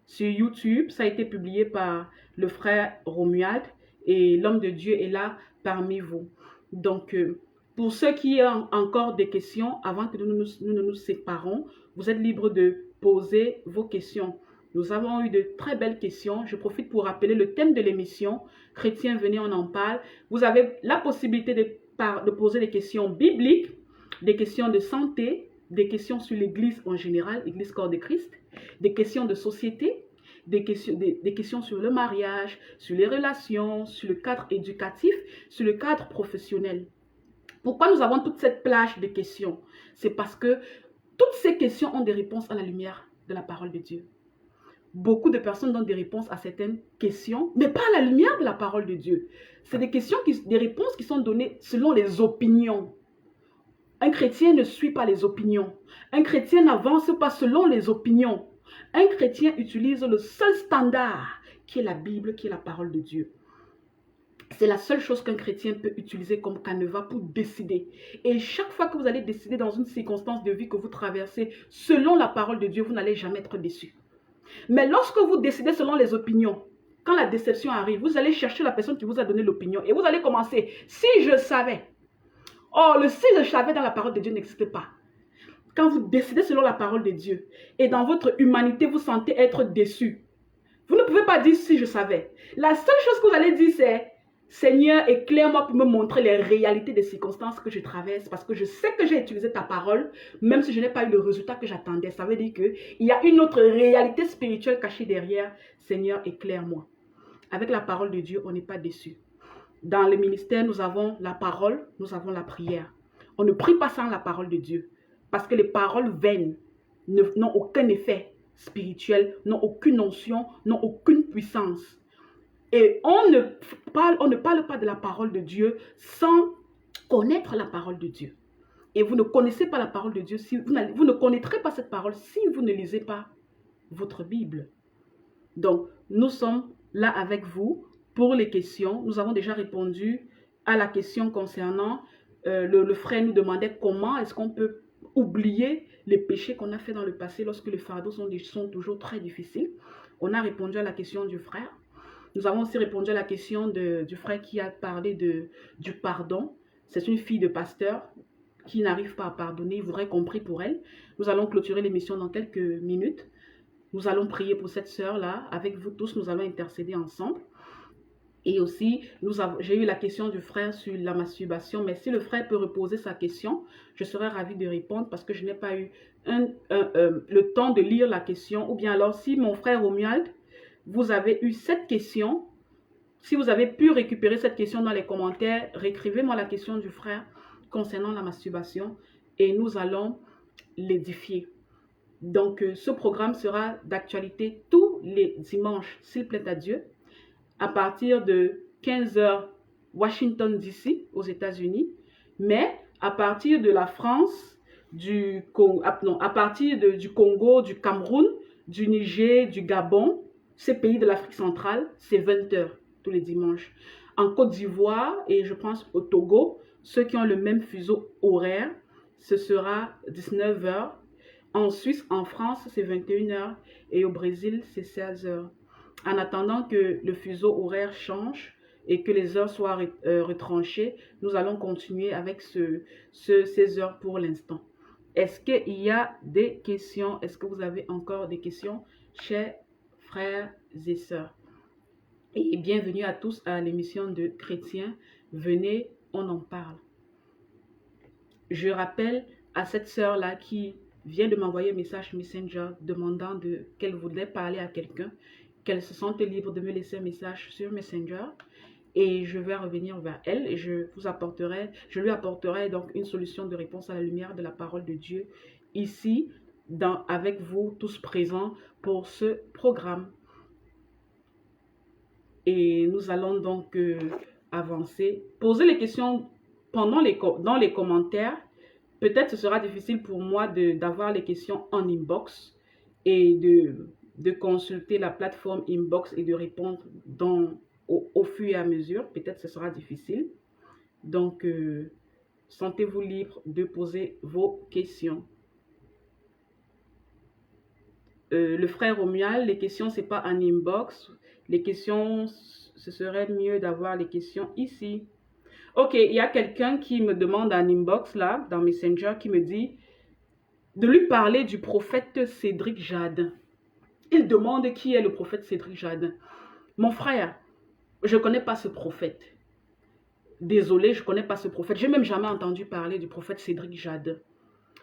Sur YouTube, ça a été publié par le frère Romuald et l'homme de Dieu est là parmi vous. Donc, pour ceux qui ont encore des questions, avant que nous ne nous séparons, vous êtes libres de poser vos questions. Nous avons eu de très belles questions. Je profite pour rappeler le thème de l'émission. Chrétiens, venez, on en parle. Vous avez la possibilité de poser des questions bibliques, des questions de santé, des questions sur l'Église en général, l'Église corps de Christ, des questions de société, des questions sur le mariage, sur les relations, sur le cadre éducatif, sur le cadre professionnel. Pourquoi nous avons toute cette plage de questions? C'est parce que toutes ces questions ont des réponses à la lumière de la parole de Dieu. Beaucoup de personnes donnent des réponses à certaines questions, mais pas à la lumière de la parole de Dieu. C'est des réponses qui sont données selon les opinions. Un chrétien ne suit pas les opinions. Un chrétien n'avance pas selon les opinions. Un chrétien utilise le seul standard qui est la Bible, qui est la parole de Dieu. C'est la seule chose qu'un chrétien peut utiliser comme canevas pour décider. Et chaque fois que vous allez décider dans une circonstance de vie que vous traversez, selon la parole de Dieu, vous n'allez jamais être déçu. Mais lorsque vous décidez selon les opinions, quand la déception arrive, vous allez chercher la personne qui vous a donné l'opinion et vous allez commencer. Si je savais. Oh, le si je savais dans la parole de Dieu n'existe pas. Quand vous décidez selon la parole de Dieu et dans votre humanité, vous sentez être déçu, vous ne pouvez pas dire si je savais. La seule chose que vous allez dire, c'est Seigneur, éclaire-moi pour me montrer les réalités des circonstances que je traverse parce que je sais que j'ai utilisé ta parole, même si je n'ai pas eu le résultat que j'attendais. Ça veut dire qu'il y a une autre réalité spirituelle cachée derrière. Seigneur, éclaire-moi. Avec la parole de Dieu, on n'est pas déçu. Dans le ministère, nous avons la parole, nous avons la prière. On ne prie pas sans la parole de Dieu parce que les paroles vaines n'ont aucun effet spirituel, n'ont aucune notion, n'ont aucune puissance. Et on ne parle pas de la parole de Dieu sans connaître la parole de Dieu. Et vous ne connaissez pas la parole de Dieu, vous ne connaîtrez pas cette parole si vous ne lisez pas votre Bible. Donc, nous sommes là avec vous pour les questions. Nous avons déjà répondu à la question concernant, le frère nous demandait comment est-ce qu'on peut oublier les péchés qu'on a fait dans le passé lorsque les fardeaux sont toujours très difficiles. On a répondu à la question du frère. Nous avons aussi répondu à la question du frère qui a parlé du pardon. C'est une fille de pasteur qui n'arrive pas à pardonner. Vous aurez compris pour elle. Nous allons clôturer l'émission dans quelques minutes. Nous allons prier pour cette sœur-là. Avec vous tous, nous allons intercéder ensemble. Et aussi, j'ai eu la question du frère sur la masturbation. Mais si le frère peut reposer sa question, je serais ravie de répondre parce que je n'ai pas eu le temps de lire la question. Ou bien alors, si mon frère Romuald, vous avez eu cette question, si vous avez pu récupérer cette question dans les commentaires, réécrivez-moi la question du frère concernant la masturbation et nous allons l'édifier. Donc, ce programme sera d'actualité tous les dimanches, s'il plaît à Dieu, à partir de 15h Washington DC aux États-Unis, mais à partir de la France, à partir du Congo, du Cameroun, du Niger, du Gabon, ces pays de l'Afrique centrale, c'est 20h tous les dimanches. En Côte d'Ivoire et je pense au Togo, ceux qui ont le même fuseau horaire, ce sera 19h. En Suisse, en France, c'est 21h et au Brésil, c'est 16h. En attendant que le fuseau horaire change et que les heures soient retranchées, nous allons continuer avec ces heures pour l'instant. Est-ce qu'il y a des questions? Est-ce que vous avez encore des questions, chers frères et sœurs? Et bienvenue à tous à l'émission de Chrétiens. Venez, on en parle. Je rappelle à cette sœur-là qui vient de m'envoyer un message Messenger demandant qu'elle voudrait parler à quelqu'un, qu'elle se sente libre de me laisser un message sur Messenger et je vais revenir vers elle et je lui apporterai donc une solution de réponse à la lumière de la parole de Dieu ici, avec vous tous présents pour ce programme. Et nous allons donc avancer. Posez les questions dans les commentaires. Peut-être ce sera difficile pour moi d'avoir les questions en inbox et de consulter la plateforme inbox et de répondre au fur et à mesure. Peut-être ce sera difficile. Donc, sentez-vous libre de poser vos questions. Le frère Romuald, les questions, ce n'est pas en inbox. Les questions, ce serait mieux d'avoir les questions ici. Ok, il y a quelqu'un qui me demande en inbox, là, dans Messenger, qui me dit de lui parler du prophète Cédric Jardin. Il demande qui est le prophète Cédric Jardin. Mon frère, je ne connais pas ce prophète. Désolé, je ne connais pas ce prophète. Je n'ai même jamais entendu parler du prophète Cédric Jardin.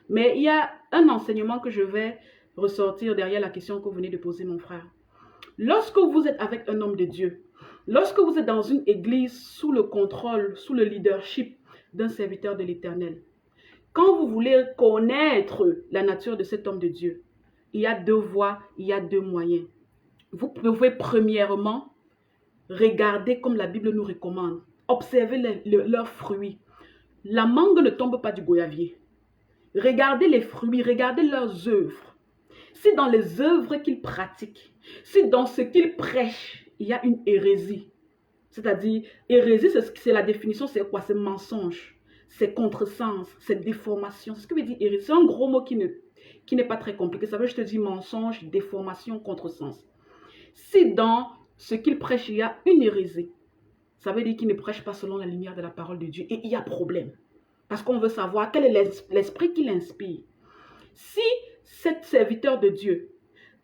Mais il y a un enseignement que je vais ressortir derrière la question que vous venez de poser, mon frère. Lorsque vous êtes avec un homme de Dieu, lorsque vous êtes dans une église sous le contrôle, sous le leadership d'un serviteur de l'Éternel. Quand vous voulez connaître la nature de cet homme de Dieu, il y a deux voies, il y a deux moyens. Vous pouvez premièrement regarder comme la Bible nous recommande. Observez leurs fruits. La mangue ne tombe pas du goyavier. Regardez les fruits, regardez leurs œuvres. Si dans les œuvres qu'ils pratiquent, si dans ce qu'ils prêchent, il y a une hérésie, c'est-à-dire, hérésie, c'est la définition, c'est quoi? C'est mensonge, c'est contresens, c'est déformation. C'est ce que veut dire hérésie. C'est un gros mot qui n'est pas très compliqué. Ça veut, je te dis, mensonge, déformation, contresens. Si dans ce qu'il prêche, il y a une hérésie, ça veut dire qu'il ne prêche pas selon la lumière de la parole de Dieu. Et il y a problème. Parce qu'on veut savoir quel est l'esprit qui l'inspire. Si cet serviteur de Dieu,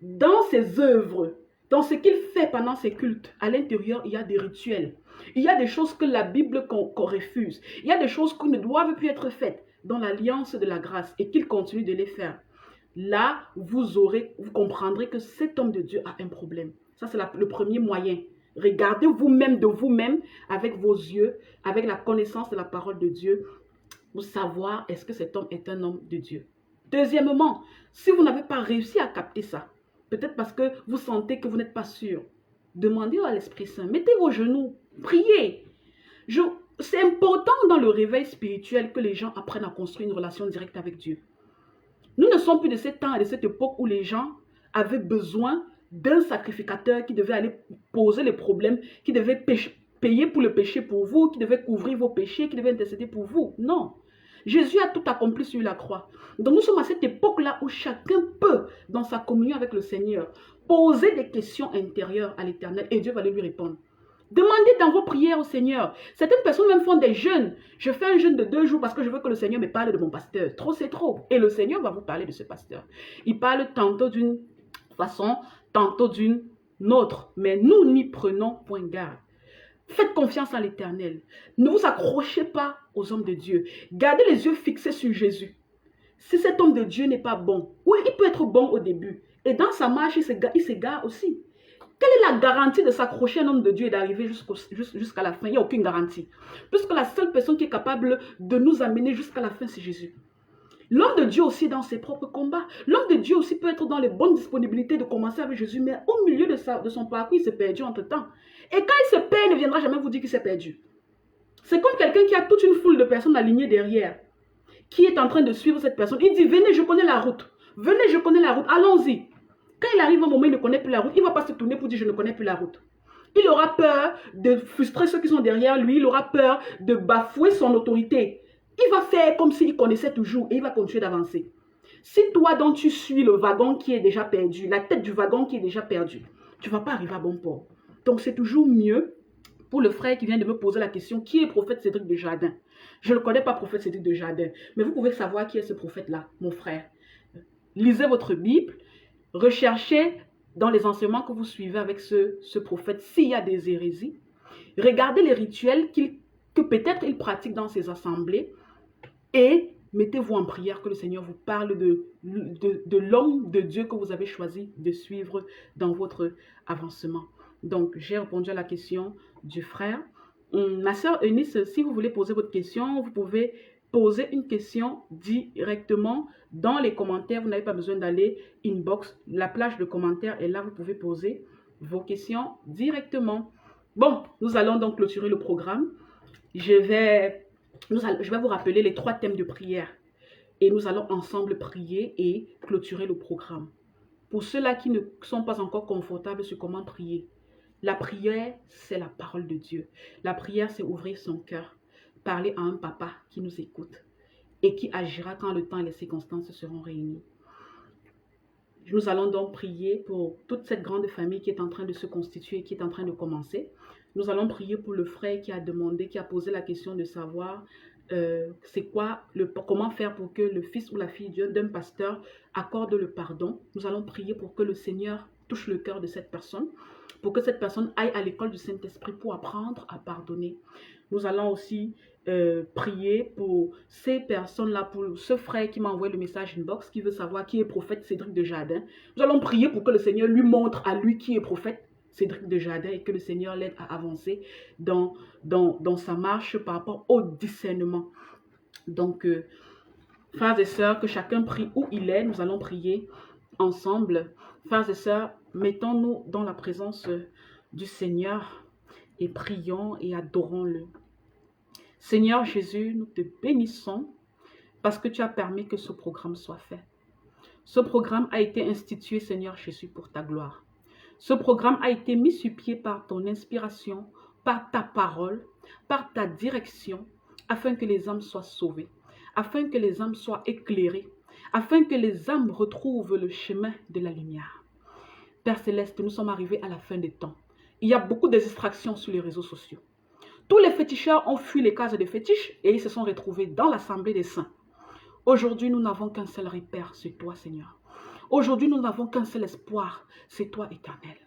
dans ses œuvres, dans ce qu'il fait pendant ses cultes, à l'intérieur, il y a des rituels. Il y a des choses que la Bible qu'on refuse. Il y a des choses qui ne doivent plus être faites dans l'alliance de la grâce et qu'il continue de les faire. Là, vous comprendrez que cet homme de Dieu a un problème. Ça, c'est le premier moyen. Regardez vous-même de vous-même avec vos yeux, avec la connaissance de la parole de Dieu, pour savoir est-ce que cet homme est un homme de Dieu. Deuxièmement, si vous n'avez pas réussi à capter ça, peut-être parce que vous sentez que vous n'êtes pas sûr, demandez à l'Esprit Saint, mettez vos genoux, priez. C'est important dans le réveil spirituel que les gens apprennent à construire une relation directe avec Dieu. Nous ne sommes plus de ce temps et de cette époque où les gens avaient besoin d'un sacrificateur qui devait aller poser les problèmes, qui devait payer pour le péché pour vous, qui devait couvrir vos péchés, qui devait intercéder pour vous. Non. Jésus a tout accompli sur la croix. Donc nous sommes à cette époque-là où chacun peut, dans sa communion avec le Seigneur, poser des questions intérieures à l'Éternel et Dieu va lui répondre. Demandez dans vos prières au Seigneur. Certaines personnes même font des jeûnes. Je fais un jeûne de 2 jours parce que je veux que le Seigneur me parle de mon pasteur. Trop, c'est trop. Et le Seigneur va vous parler de ce pasteur. Il parle tantôt d'une façon, tantôt d'une autre. Mais nous n'y prenons point garde. Faites confiance en l'Éternel. Ne vous accrochez pas aux hommes de Dieu. Gardez les yeux fixés sur Jésus. Si cet homme de Dieu n'est pas bon, oui, il peut être bon au début. Et dans sa marche, il s'égare aussi. Quelle est la garantie de s'accrocher à un homme de Dieu et d'arriver jusqu'à la fin? Il n'y a aucune garantie. Puisque la seule personne qui est capable de nous amener jusqu'à la fin, c'est Jésus. L'homme de Dieu aussi dans ses propres combats. L'homme de Dieu aussi peut être dans les bonnes disponibilités de commencer avec Jésus, mais au milieu de son parcours, il s'est perdu entre-temps. Et quand il se perd, il ne viendra jamais vous dire qu'il s'est perdu. C'est comme quelqu'un qui a toute une foule de personnes alignées derrière, qui est en train de suivre cette personne. Il dit, venez, je connais la route. Venez, je connais la route. Allons-y. Quand il arrive un moment, il ne connaît plus la route. Il ne va pas se tourner pour dire, je ne connais plus la route. Il aura peur de frustrer ceux qui sont derrière lui. Il aura peur de bafouer son autorité. Il va faire comme s'il connaissait toujours et il va continuer d'avancer. Si toi, donc, tu suis le wagon qui est déjà perdu, la tête du wagon qui est déjà perdue, tu ne vas pas arriver à bon port. Donc, c'est toujours mieux pour le frère qui vient de me poser la question, qui est prophète Cédric Desjardins? Je ne connais pas prophète Cédric Desjardins, mais vous pouvez savoir qui est ce prophète-là, mon frère. Lisez votre Bible, recherchez dans les enseignements que vous suivez avec ce prophète s'il y a des hérésies. Regardez les rituels que peut-être il pratique dans ses assemblées et mettez-vous en prière que le Seigneur vous parle de l'homme de Dieu que vous avez choisi de suivre dans votre avancement. Donc, j'ai répondu à la question du frère. Ma sœur Eunice, si vous voulez poser votre question, vous pouvez poser une question directement dans les commentaires. Vous n'avez pas besoin d'aller inbox. La plage de commentaires est là. Vous pouvez poser vos questions directement. Bon, nous allons donc clôturer le programme. Je vais vous rappeler les 3 thèmes de prière. Et nous allons ensemble prier et clôturer le programme. Pour ceux-là qui ne sont pas encore confortables sur comment prier, la prière, c'est la parole de Dieu. La prière, c'est ouvrir son cœur, parler à un papa qui nous écoute et qui agira quand le temps et les circonstances seront réunis. Nous allons donc prier pour toute cette grande famille qui est en train de se constituer, qui est en train de commencer. Nous allons prier pour le frère qui a demandé, qui a posé la question de savoir comment faire pour que le fils ou la fille d'un pasteur accorde le pardon. Nous allons prier pour que le Seigneur touche le cœur de cette personne, pour que cette personne aille à l'école du Saint-Esprit pour apprendre à pardonner. Nous allons aussi prier pour ces personnes-là, pour ce frère qui m'a envoyé le message inbox, qui veut savoir qui est prophète Cédric Desjardins. Nous allons prier pour que le Seigneur lui montre à lui qui est prophète Cédric Desjardins et que le Seigneur l'aide à avancer dans sa marche par rapport au discernement. Donc, frères et sœurs, que chacun prie où il est. Nous allons prier ensemble. Frères et sœurs, mettons-nous dans la présence du Seigneur et prions et adorons-le. Seigneur Jésus, nous te bénissons parce que tu as permis que ce programme soit fait. Ce programme a été institué, Seigneur Jésus, pour ta gloire. Ce programme a été mis sur pied par ton inspiration, par ta parole, par ta direction, afin que les âmes soient sauvées, afin que les âmes soient éclairées, afin que les âmes retrouvent le chemin de la lumière. Père Céleste, nous sommes arrivés à la fin des temps. Il y a beaucoup de distractions sur les réseaux sociaux. Tous les féticheurs ont fui les cases des fétiches et ils se sont retrouvés dans l'assemblée des saints. Aujourd'hui, nous n'avons qu'un seul repère, c'est toi, Seigneur. Aujourd'hui, nous n'avons qu'un seul espoir, c'est toi, Éternel.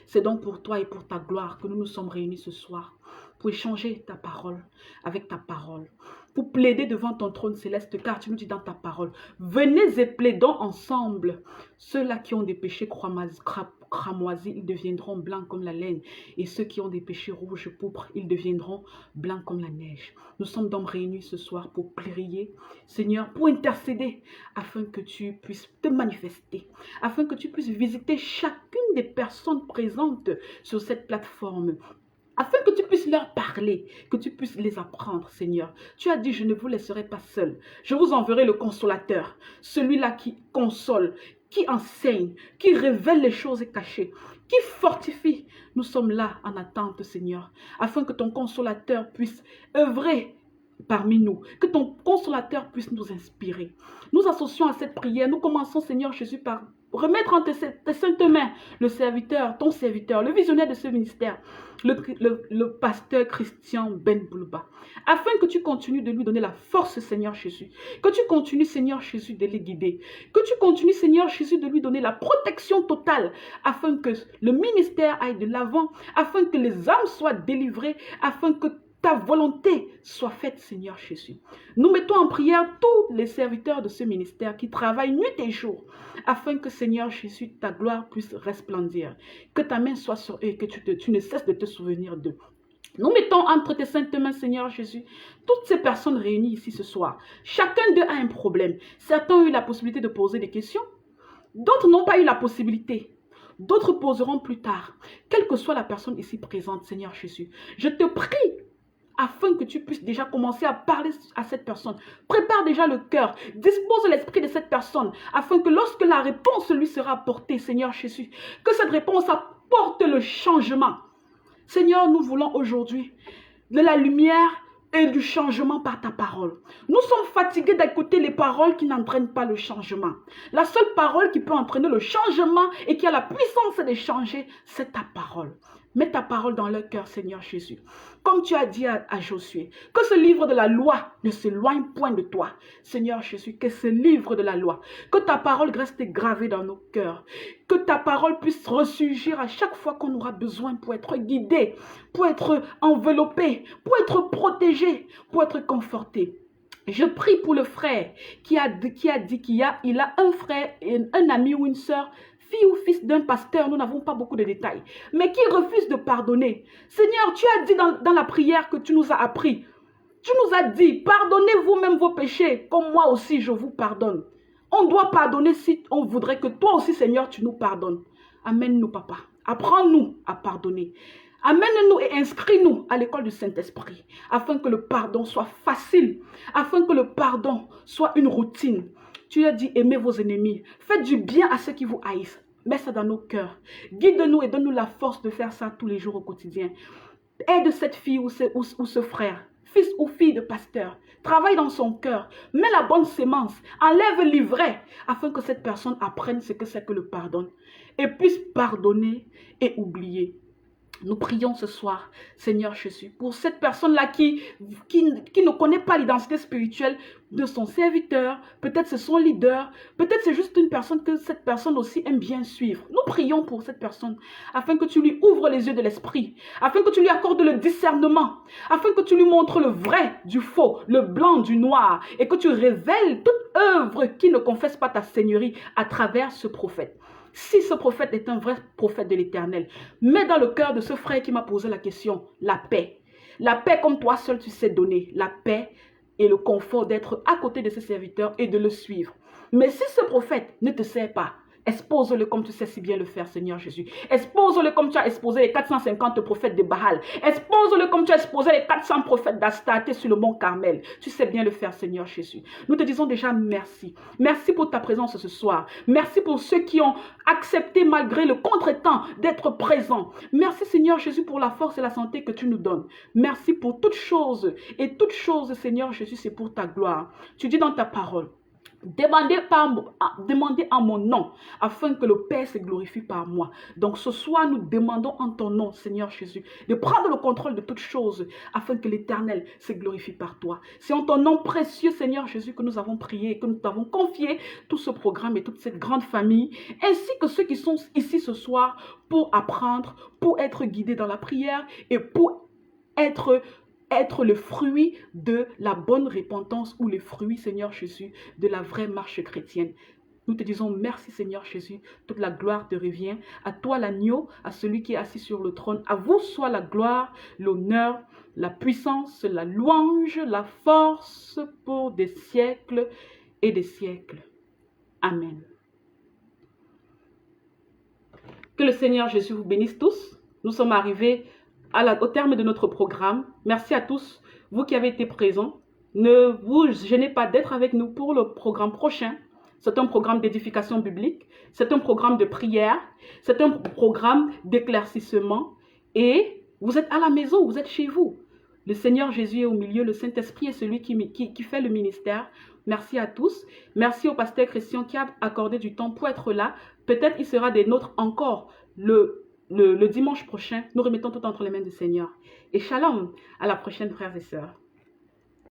C'est donc pour toi et pour ta gloire que nous nous sommes réunis ce soir, pour échanger ta parole avec ta parole, pour plaider devant ton trône céleste, car tu nous dis dans ta parole, venez et plaidons ensemble. Ceux-là qui ont des péchés cramoisis, ils deviendront blancs comme la laine, et ceux qui ont des péchés rouges pourpres, ils deviendront blancs comme la neige. Nous sommes donc réunis ce soir pour prier, Seigneur, pour intercéder, afin que tu puisses te manifester, afin que tu puisses visiter chacune des personnes présentes sur cette plateforme, afin que tu puisses leur parler, que tu puisses les apprendre, Seigneur. Tu as dit, je ne vous laisserai pas seul. Je vous enverrai le consolateur, celui-là qui console, qui enseigne, qui révèle les choses cachées, qui fortifie. Nous sommes là en attente, Seigneur, afin que ton consolateur puisse œuvrer parmi nous, que ton consolateur puisse nous inspirer. Nous associons à cette prière, nous commençons, Seigneur Jésus, par remettre entre tes saintes mains le serviteur, ton serviteur, le visionnaire de ce ministère, le pasteur Christian Ben Boulba, afin que tu continues de lui donner la force, Seigneur Jésus, que tu continues, Seigneur Jésus, de les guider, que tu continues, Seigneur Jésus, de lui donner la protection totale, afin que le ministère aille de l'avant, afin que les âmes soient délivrées, afin que ta volonté soit faite, Seigneur Jésus. Nous mettons en prière tous les serviteurs de ce ministère qui travaillent nuit et jour, afin que, Seigneur Jésus, ta gloire puisse resplendir, que ta main soit sur eux et que tu ne cesses de te souvenir d'eux. Nous mettons entre tes saintes mains, Seigneur Jésus, toutes ces personnes réunies ici ce soir. Chacun d'eux a un problème. Certains ont eu la possibilité de poser des questions, d'autres n'ont pas eu la possibilité. D'autres poseront plus tard. Quelle que soit la personne ici présente, Seigneur Jésus, je te prie afin que tu puisses déjà commencer à parler à cette personne. Prépare déjà le cœur, dispose l'esprit de cette personne, afin que lorsque la réponse lui sera apportée, Seigneur Jésus, que cette réponse apporte le changement. Seigneur, nous voulons aujourd'hui de la lumière et du changement par ta parole. Nous sommes fatigués d'écouter les paroles qui n'entraînent pas le changement. La seule parole qui peut entraîner le changement et qui a la puissance de changer, c'est ta parole. Mets ta parole dans leur cœur, Seigneur Jésus. Comme tu as dit à Josué, que ce livre de la loi ne s'éloigne point de toi. Seigneur Jésus, que ce livre de la loi, que ta parole reste gravée dans nos cœurs. Que ta parole puisse ressurgir à chaque fois qu'on aura besoin pour être guidé, pour être enveloppé, pour être protégé, pour être conforté. Je prie pour le frère qui a dit qu'il a un frère, un ami ou une sœur, fille ou fils d'un pasteur, nous n'avons pas beaucoup de détails, mais qui refuse de pardonner. Seigneur, tu as dit dans la prière que tu nous as appris, tu nous as dit, pardonnez vous-même vos péchés, comme moi aussi je vous pardonne. On doit pardonner si on voudrait que toi aussi, Seigneur, tu nous pardonnes. Amène-nous, Papa. Apprends-nous à pardonner. Amène-nous et inscris-nous à l'école du Saint-Esprit, afin que le pardon soit facile, afin que le pardon soit une routine. Tu as dit, aimez vos ennemis, faites du bien à ceux qui vous haïssent. Mets ça dans nos cœurs. Guide-nous et donne-nous la force de faire ça tous les jours au quotidien. Aide cette fille ou ce frère, fils ou fille de pasteur. Travaille dans son cœur. Mets la bonne sémence. Enlève l'ivraie, afin que cette personne apprenne ce que c'est que le pardon et puisse pardonner et oublier. Nous prions ce soir, Seigneur Jésus, pour cette personne-là qui ne connaît pas l'identité spirituelle de son serviteur. Peut-être c'est son leader, peut-être c'est juste une personne que cette personne aussi aime bien suivre. Nous prions pour cette personne, afin que tu lui ouvres les yeux de l'esprit, afin que tu lui accordes le discernement, afin que tu lui montres le vrai du faux, le blanc du noir, et que tu révèles toute œuvre qui ne confesse pas ta seigneurie à travers ce prophète. Si ce prophète est un vrai prophète de l'Éternel, mets dans le cœur de ce frère qui m'a posé la question, la paix. La paix comme toi seul tu sais donner. La paix et le confort d'être à côté de ses serviteurs et de le suivre. Mais si ce prophète ne te sert pas, expose-le comme tu sais si bien le faire, Seigneur Jésus. Expose-le comme tu as exposé les 450 prophètes de Baal. Expose-le comme tu as exposé les 400 prophètes d'Astarté sur le mont Carmel. Tu sais bien le faire, Seigneur Jésus. Nous te disons déjà merci. Merci pour ta présence ce soir. Merci pour ceux qui ont accepté malgré le contretemps d'être présents. Merci, Seigneur Jésus, pour la force et la santé que tu nous donnes. Merci pour toutes choses. Et toutes choses, Seigneur Jésus, c'est pour ta gloire. Tu dis dans ta parole, demandez en mon nom, afin que le Père se glorifie par moi. Donc ce soir, nous demandons en ton nom, Seigneur Jésus, de prendre le contrôle de toutes choses, afin que l'Éternel se glorifie par toi. C'est en ton nom précieux, Seigneur Jésus, que nous avons prié, que nous t'avons confié tout ce programme et toute cette grande famille, ainsi que ceux qui sont ici ce soir pour apprendre, pour être guidés dans la prière et pour être le fruit de la bonne repentance ou le fruit, Seigneur Jésus, de la vraie marche chrétienne. Nous te disons merci, Seigneur Jésus. Toute la gloire te revient. À toi l'agneau, à celui qui est assis sur le trône. À vous soit la gloire, l'honneur, la puissance, la louange, la force pour des siècles et des siècles. Amen. Que le Seigneur Jésus vous bénisse tous. Nous sommes arrivés au terme de notre programme. Merci à tous, vous qui avez été présents. Ne vous gênez pas d'être avec nous pour le programme prochain. C'est un programme d'édification biblique, c'est un programme de prière, c'est un programme d'éclaircissement. Et vous êtes à la maison, vous êtes chez vous. Le Seigneur Jésus est au milieu, le Saint-Esprit est celui qui fait le ministère. Merci à tous. Merci au pasteur Christian qui a accordé du temps pour être là. Peut-être il sera des nôtres encore le dimanche prochain. Nous remettons tout entre les mains du Seigneur. Et shalom, à la prochaine, frères et sœurs.